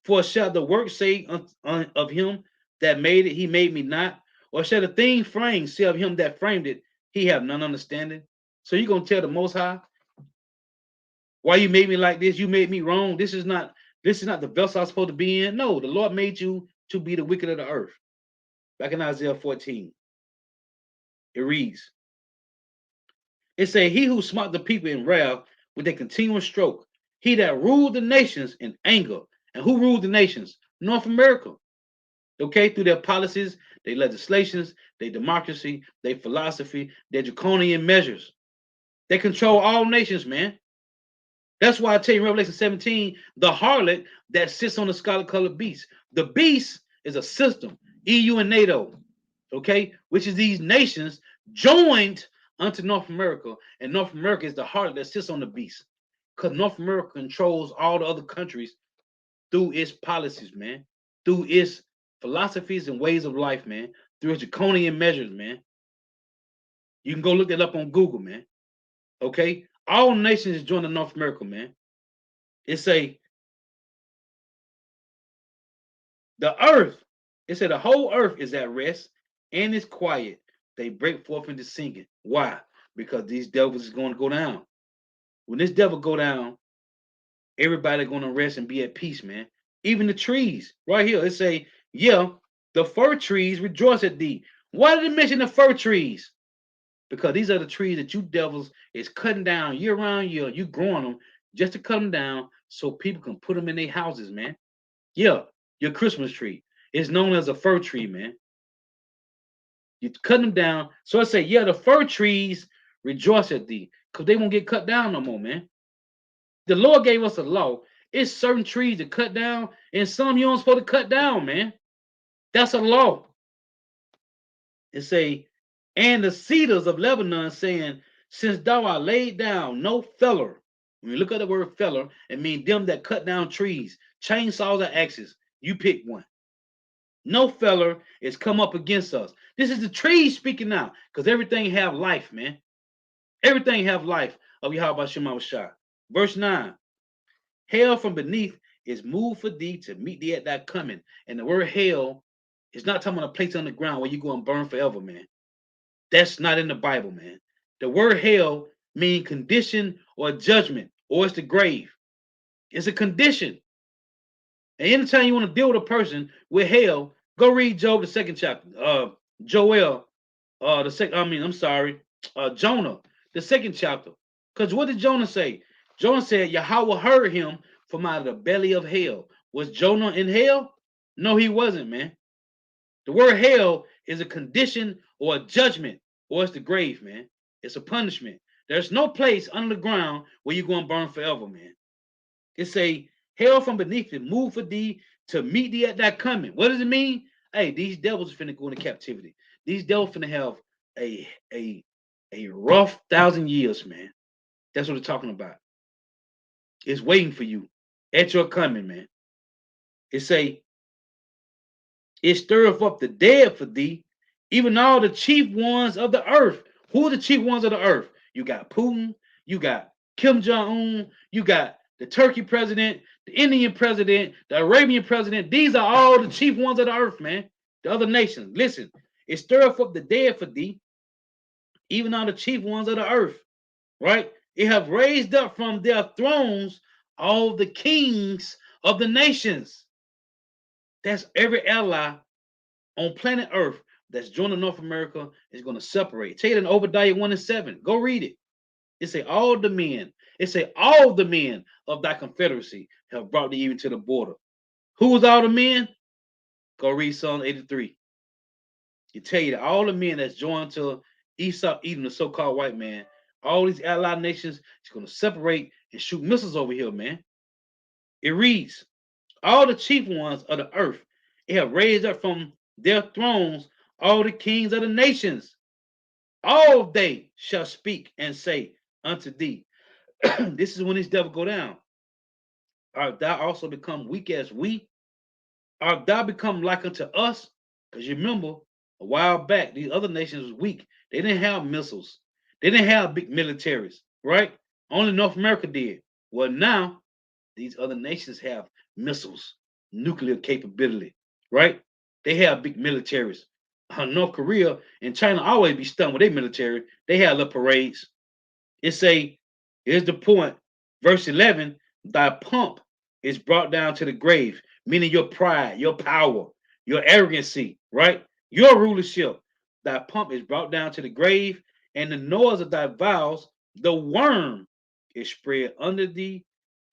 For shall the work say of him that made it, he made me not? Or shall the thing framed say of him that framed it, he have none understanding? So you're going to tell the Most High, why you made me like this? You made me wrong. This is not the vessel I'm supposed to be in. No, the Lord made you to be the wicked of the earth. Back in Isaiah 14, it reads, it say, he who smote the people in wrath with a continuous stroke, he that ruled the nations in anger. And who ruled the nations? North America. Okay, through their policies, their legislations, their democracy, their philosophy, their draconian measures. They control all nations, man. That's why I tell you in Revelation 17, the harlot that sits on the scarlet-colored beast. The beast is a system, EU and NATO, okay, which is these nations joined unto North America, and North America is the harlot that sits on the beast, because North America controls all the other countries through its policies, man, through its philosophies and ways of life, man, through its draconian measures, man. You can go look that up on Google, man. Okay, all nations join the North America, man. It say the earth, it said the whole earth is at rest and it's quiet. They break forth into singing. Why? Because these devils is going to go down. When this devil go down, everybody going to rest and be at peace, man. Even the trees, right here, it say, yeah, the fir trees rejoice at thee. Why did it mention the fir trees? Because these are the trees that you devils is cutting down year round year. You growing them just to cut them down so people can put them in their houses, man. Yeah, your Christmas tree is known as a fir tree, man. You cut them down. So I say, yeah, the fir trees rejoice at thee because they won't get cut down no more, man. The Lord gave us a law. It's certain trees to cut down and some you don't supposed to cut down, man. That's a law. It say, and the cedars of Lebanon saying, since thou art laid down, no feller. When you look at the word feller, it means them that cut down trees, chainsaws or axes. You pick one. No feller is come up against us. This is the trees speaking now, because everything have life, man. Everything have life of Yahweh Shema Shah. Verse 9. Hell from beneath is moved for thee to meet thee at thy coming. And the word hell is not talking about a place on the ground where you go and burn forever, man. That's not in the Bible, man. The word hell means condition or judgment, or it's the grave. It's a condition. And anytime you want to deal with a person with hell, go read Job, the second chapter. Joel, the second, Jonah, the second chapter. Because what did Jonah say? Jonah said, Yahweh heard him from out of the belly of hell. Was Jonah in hell? No, he wasn't, man. The word hell is a condition or a judgment, or it's the grave, man. It's a punishment. There's no place under the ground where you're going to burn forever, man. It's a hell from beneath it, move for thee to meet thee at that coming. What does it mean? Hey, these devils are finna go into captivity. These devils finna have a rough 1,000 years, man. That's what they're talking about. It's waiting for you at your coming, man. It say, it stirreth up the dead for thee, even all the chief ones of the earth. Who are the chief ones of the earth? You got Putin, you got Kim Jong-un, you got the Turkey president, the Indian president, the Arabian president. These are all the chief ones of the earth, man. The other nations. Listen, it stirreth up the dead for thee, even all the chief ones of the earth, right? It have raised up from their thrones all the kings of the nations. That's every ally on planet Earth that's joining North America is going to separate. Take it in Obadiah 1:7. Go read it. It say all the men. It say all the men of thy confederacy have brought thee even to the border. Who was all the men? Go read Psalm 83. You tell you that all the men that's joined to Esau, Edom, the so-called white man, all these allied nations is going to separate and shoot missiles over here, man. It reads, all the chief ones of the earth, it have raised up from their thrones all the kings of the nations. All they shall speak and say unto thee. This is when this devil go down. Art thou also become weak as we? art thou become like unto us? Because you remember a while back, these other nations was weak. They didn't have missiles. They didn't have big militaries, right? Only North America did. Well, now these other nations have missiles, nuclear capability, right? They have big militaries. North Korea and China always be stunned with their military. They have little parades. It say, here's the point, verse 11, thy pomp is brought down to the grave, meaning your pride, your power, your arrogancy, right? Your rulership. Thy pomp is brought down to the grave, and the noise of thy vows, the worm is spread under thee,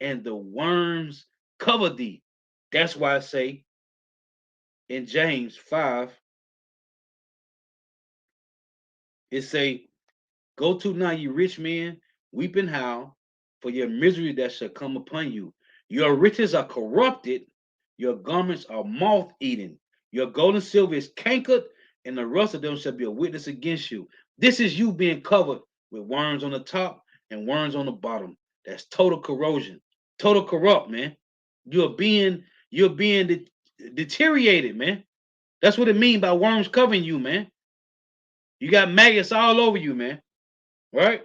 and the worms cover thee. That's why I say in James 5, it say, go to now, you rich men, weep and howl for your misery that shall come upon you. Your riches are corrupted, your garments are moth eaten, your gold and silver is cankered, and the rust of them shall be a witness against you. This is you being covered with worms on the top and worms on the bottom. That's total corrosion, total corrupt, man. You're being deteriorated, man. That's what it means by worms covering you, man. You got maggots all over you, man. Right?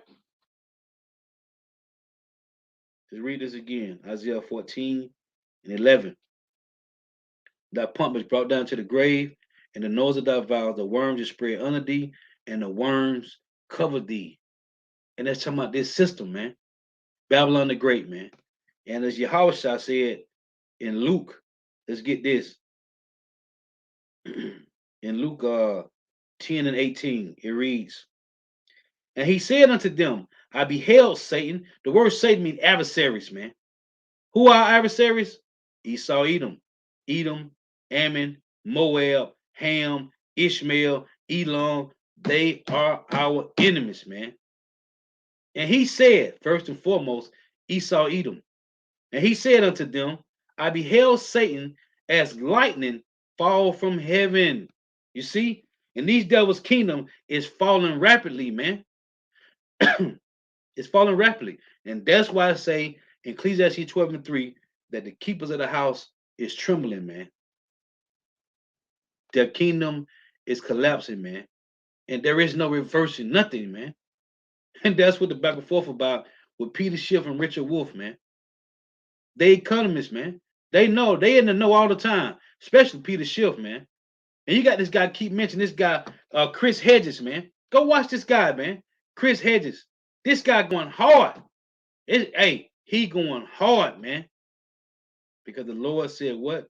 Let's read this again. Isaiah 14 and 11. Thy pomp is brought down to the grave, and the noise of thy vows, the worms is spread under thee, and the worms cover thee. And that's talking about this system, man. Babylon the Great, man. And as Yahushua said in Luke, let's get this. In Luke 10 and 18, it reads, and he said unto them, I beheld Satan. The word Satan means adversaries, man. Who are adversaries? Esau, Edom, Ammon, Moab, Ham, Ishmael, Elam. They are our enemies, man. And he said, first and foremost, Esau, Edom. And he said unto them, I beheld Satan as lightning fall from heaven. You see? And these devils' kingdom is falling rapidly, man. It's falling rapidly. And that's why I say in Ecclesiastes 12 and 3 that the keepers of the house is trembling, man. Their kingdom is collapsing, man. And there is no reversing nothing, man. And that's what the back and forth about with Peter Schiff and Richard Wolff, man. They economists, man. They know, they in the know all the time, especially Peter Schiff, man. And you got this guy, keep mentioning this guy, Chris Hedges, man. Go watch this guy, man. Chris Hedges. This guy going hard. Hey, he going hard, man. Because the Lord said what?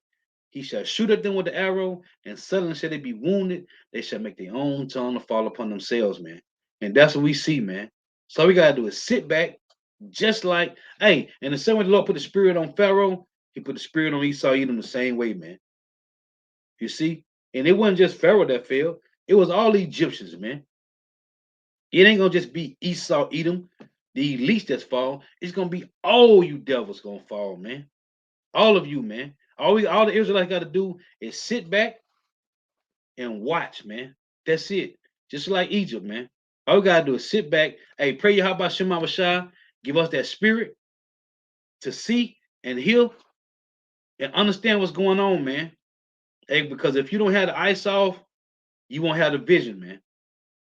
He shall shoot at them with the arrow, and suddenly shall they be wounded. They shall make their own tongue to fall upon themselves, man. And that's what we see, man. So all we gotta do is sit back, just like, hey, and the same way the Lord put the spirit on Pharaoh, he put the spirit on Esau, Edom the same way, man. You see? And it wasn't just Pharaoh that fell, it was all the Egyptians, man. It ain't gonna just be Esau, Edom, the elites that's fall. It's gonna be all you devils gonna fall, man. All of you, man. All the Israelites got to do is sit back and watch, man. That's it. Just like Egypt, man. All we got to do is sit back. Hey, pray Yahweh Shema Bashah. Give us that spirit to see and hear and understand what's going on, man. Hey, because if you don't have the eyes off, you won't have the vision, man.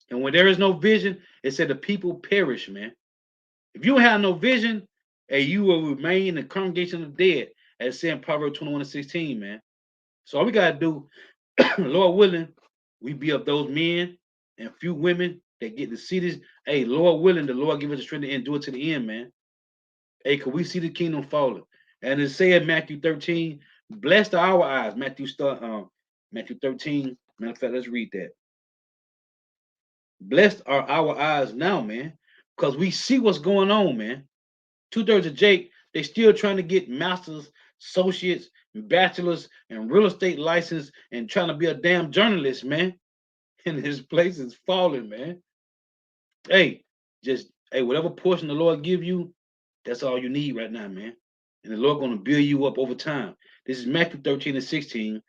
And when there is no vision, it said the people perish, man. If you don't have no vision, hey, you will remain in the congregation of the dead, as said in Proverbs 21 and 16, man. So all we got to do, Lord willing, we be of those men and few women that get to see this. Hey, Lord willing, the Lord give us the strength to endure to the end, man. Hey, could we see the kingdom falling? And it said Matthew 13, blessed are our eyes. Matthew 13. Matter of fact, let's read that. Blessed are our eyes now, man, because we see what's going on, man. 2/3 of Jake, they still trying to get masters, associates, and bachelors, and real estate license, and trying to be a damn journalist, man. And his place is falling, man. Hey, whatever portion the Lord give you, that's all you need right now, man. And the Lord gonna build you up over time. This is Matthew 13 and 16.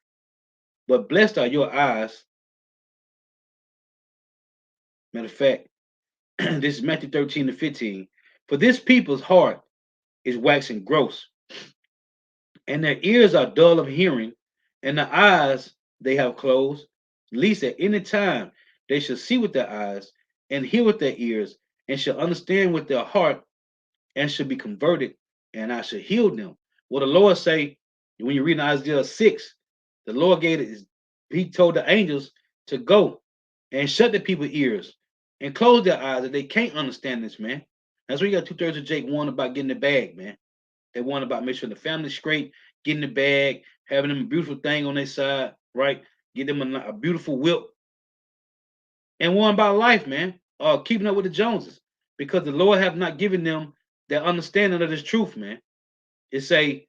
But blessed are your eyes. Matter of fact, this is Matthew 13 and 15. For this people's heart is waxing gross, and their ears are dull of hearing, and the eyes they have closed, least at any time they shall see with their eyes, and hear with their ears, and shall understand with their heart, and shall be converted, and I shall heal them. What the Lord say when you read in Isaiah 6, the Lord gave it, he told the angels to go and shut the people's ears and close their eyes that they can't understand this, man. That's why you got 2/3 of Jake warned about getting the bag, man. They want about making sure the family's straight, getting the bag, having them a beautiful thing on their side, right? Get them a beautiful whip, and one about life, man. Keeping up with the Joneses, because the Lord have not given them their understanding of this truth, man. It say,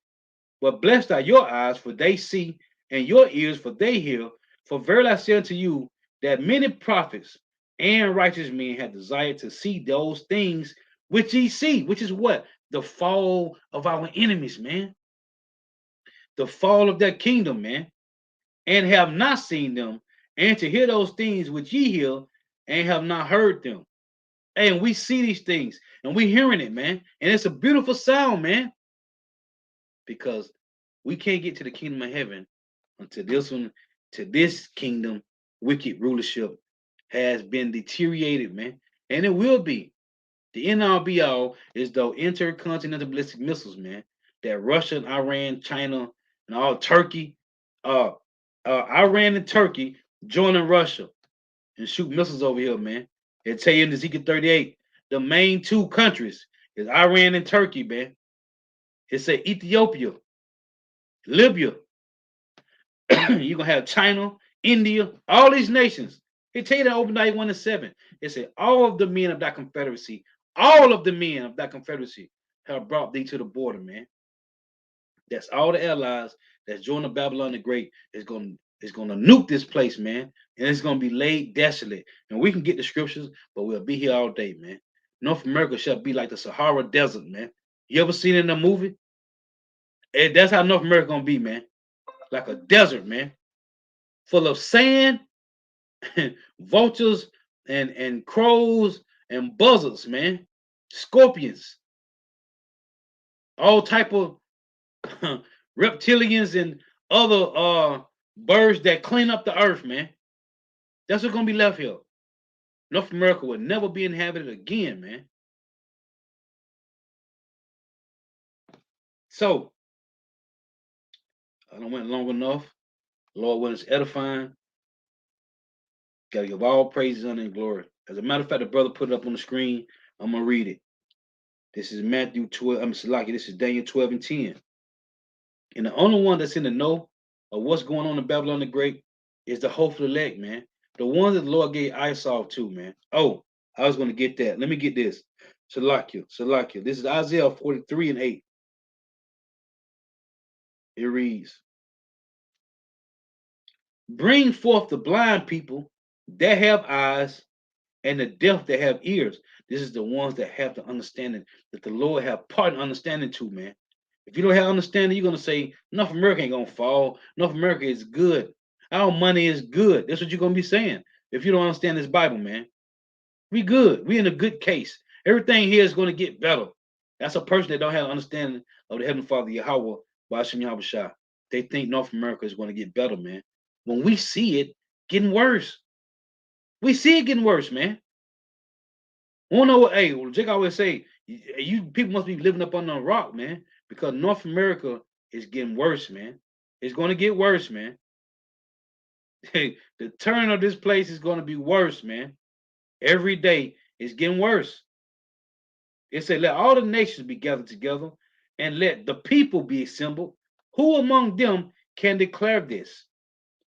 "But blessed are your eyes, for they see, and your ears, for they hear. For verily I say unto you, that many prophets and righteous men have desired to see those things which ye see," which is what? The fall of our enemies, man. The fall of their kingdom, man. "And have not seen them, and to hear those things which ye hear, and have not heard them." And we see these things, and we hearing it, man. And it's a beautiful sound, man, because we can't get to the kingdom of heaven until this kingdom wicked rulership has been deteriorated, man. And it will be. The end all be all is those intercontinental ballistic missiles, man, that Russia and Iran, China, and all Turkey, uh, Iran and Turkey joining Russia and shoot missiles over here, man. They tell you in Ezekiel 38, the main two countries is Iran and Turkey, man. It say Ethiopia, Libya. You're gonna have China, India, all these nations. It tell you that Obadiah 1 and 7. It said, all of the men of that confederacy, all of the men of that confederacy have brought thee to the border, man. That's all the allies that's joining Babylon the Great is gonna nuke this place, man, and it's gonna be laid desolate. And we can get the scriptures, but we'll be here all day, man. North America shall be like the Sahara Desert, man. You ever seen it in a movie? That's how North America gonna be, man. Like a desert, man, full of sand, vultures, and crows and buzzards, man, scorpions, all type of reptilians and other birds that clean up the earth, man. That's what's gonna be left here. North America will never be inhabited again, man. So I don't went long enough. Lord, when it's edifying, gotta give all praises, honor, and glory. As a matter of fact, the brother put it up on the screen. I'm gonna read it. This is Matthew 12. I'm Salaki. This is Daniel 12 and 10. And the only one that's in the know of what's going on in Babylon the Great is the hopeful elect, man. The ones that the Lord gave Isaiah to, man. Oh, I was going to get that. Let me get this. Salakia. This is Isaiah 43 and 8. It reads, "Bring forth the blind people that have eyes, and the deaf that have ears." This is the ones that have the understanding that the Lord have part and understanding to, man. If you don't have understanding, you're gonna say North America ain't gonna fall. North America is good. Our money is good. That's what you're gonna be saying. If you don't understand this Bible, man, we good. We in a good case. Everything here is gonna get better. That's a person that don't have understanding of the Heavenly Father Yahweh, Bashim Yahweh Shah. They think North America is gonna get better, man. When we see it getting worse, we see it getting worse, man. Wanna know what? Hey, well, Jake always say, you people must be living up under a rock, man, because North America is getting worse, man. It's going to get worse, man. The turn of this place is going to be worse, man. Every day it's getting worse. It said, "Let all the nations be gathered together, and let the people be assembled. Who among them can declare this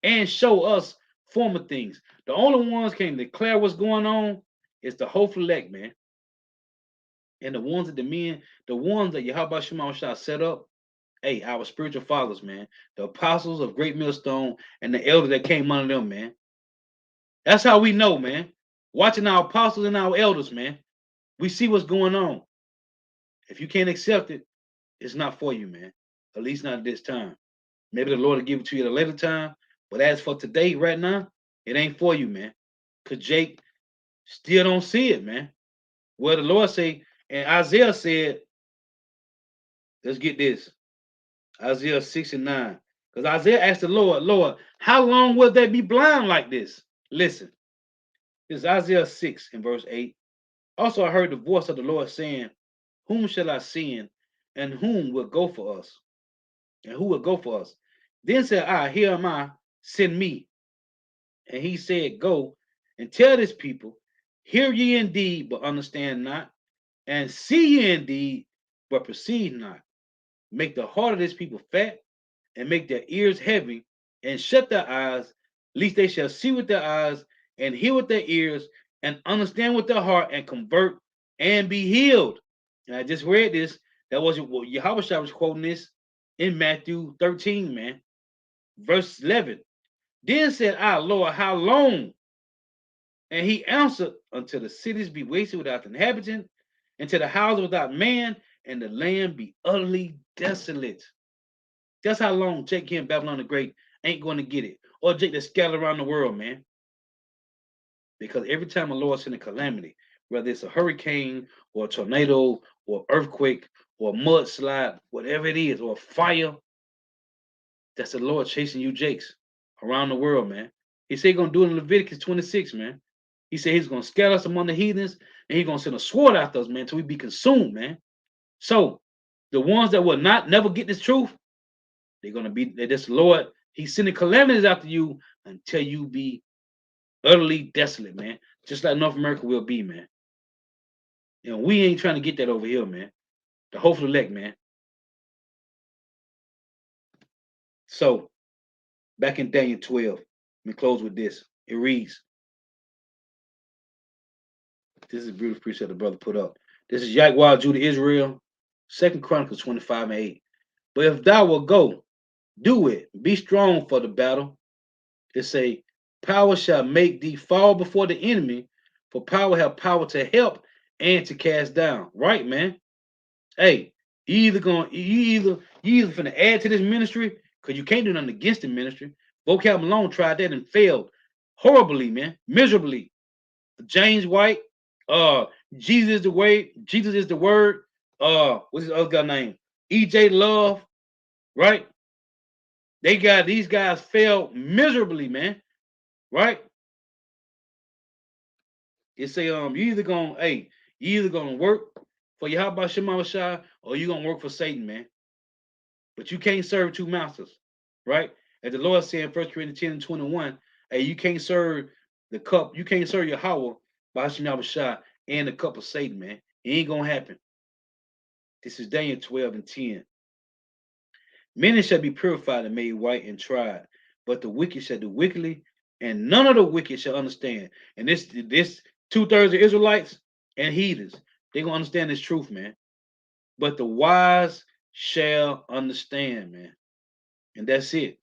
and show us former things?" The only ones can declare what's going on is the hopeful elect, man. And the ones that Yahweh Shema Shah set up, hey, our spiritual fathers, man, the apostles of Great Millstone and the elders that came under them, man. That's how we know, man. Watching our apostles and our elders, man, we see what's going on. If you can't accept it, it's not for you, man. At least not at this time. Maybe the Lord will give it to you at a later time, but as for today, right now, it ain't for you, man. Because Jake still don't see it, man. Well, the Lord say, and Isaiah said, let's get this. Isaiah 6 and 9. Because Isaiah asked the Lord, Lord, how long will they be blind like this? Listen, this is Isaiah 6 and verse 8. Also, I heard the voice of the Lord saying, whom shall I send, and whom will go for us? And who will go for us? Then said I, here am I, send me. And he said, go and tell this people, hear ye indeed, but understand not, and see ye indeed, but perceive not. Make the heart of this people fat, and make their ears heavy, and shut their eyes, lest they shall see with their eyes, and hear with their ears, and understand with their heart, and convert, and be healed. And I just read this. That wasn't what Yahweh was quoting this in Matthew 13, man. Verse 11. Then said I, Lord, how long? And he answered, until the cities be wasted without inhabitant, until the houses without man, and the land be utterly desolate. That's how long Jake here in Babylon the Great ain't going to get it. Or Jake that's scattered around the world, man. Because every time the Lord sends a calamity, whether it's a hurricane or a tornado or earthquake or a mudslide, whatever it is, or a fire, that's the Lord chasing you Jakes around the world, man. He said he's going to do it in Leviticus 26, man. He said he's going to scatter us among the heathens, and he's going to send a sword after us, man, until we be consumed, man. So the ones that will not never get this truth, they're going to be, this Lord, he's sending calamities after you until you be utterly desolate, man. Just like North America will be, man. And we ain't trying to get that over here, man. The hopeful elect, man. So, back in Daniel 12, let me close with this. It reads, this is a beautiful precept the brother put up. This is Yahweh, Judah, Israel, 2 Chronicles 25 and 8. But if thou wilt go, do it. Be strong for the battle. It say, power shall make thee fall before the enemy, for power have power to help and to cast down. Right, man? Hey, you either finna add to this ministry, because you can't do nothing against the ministry. Vocab Malone tried that and failed horribly, man, miserably. James White, Jesus is the way, Jesus is the word. What's his other guy name? EJ Love, right? These guys failed miserably, man. Right? It say, you either gonna work for Yahweh Shema Shai, or you gonna work for Satan, man. But you can't serve two masters, right? As the Lord said in 1 Corinthians 10 and 21, hey, you can't serve the cup, you can't serve Yahweh by Shema Shai and the cup of Satan, man. It ain't gonna happen. This is Daniel 12 and 10. Many shall be purified and made white and tried, but the wicked shall do wickedly, and none of the wicked shall understand. And this 2/3 of Israelites and heathens, they're gonna understand this truth, man. But the wise shall understand, man. And that's it.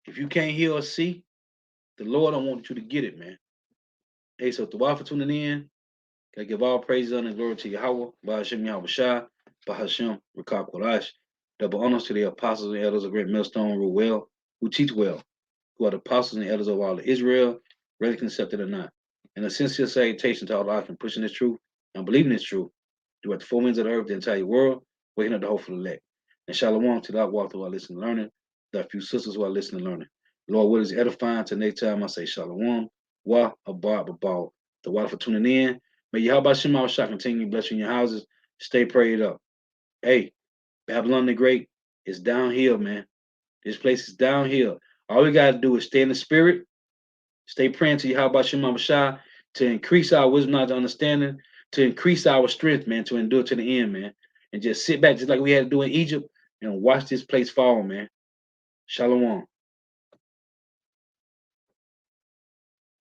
If you can't hear or see, the Lord don't want you to get it, man. Hey, so thank you for tuning in. I give all praise and glory to Yahweh, Bahashem Yahweh Shai, Bahashem Rakab Kodash. Double honors to the apostles and elders of Great Millstone, rule well, who teach well, who are the apostles and elders of all of Israel, whether accepted or not. And a sincere salutation to all the can pushing this truth and believing this truth throughout the four winds of the earth, the entire world, waking up the hopeful elect. And shalom to that walk through our listening and learning, that few sisters who are listening and learning. Lord, what is edifying to next time? I say shalom, wa, abad, babal. The water for tuning in. May Yahweh Shema Shah continue to bless you in your houses. Stay prayed up. Hey, Babylon the Great is downhill, man. This place is downhill. All we got to do is stay in the spirit, stay praying to Yahweh Shema Shah to increase our wisdom, knowledge, understanding, to increase our strength, man, to endure to the end, man. And just sit back just like we had to do in Egypt and watch this place fall, man. Shalom.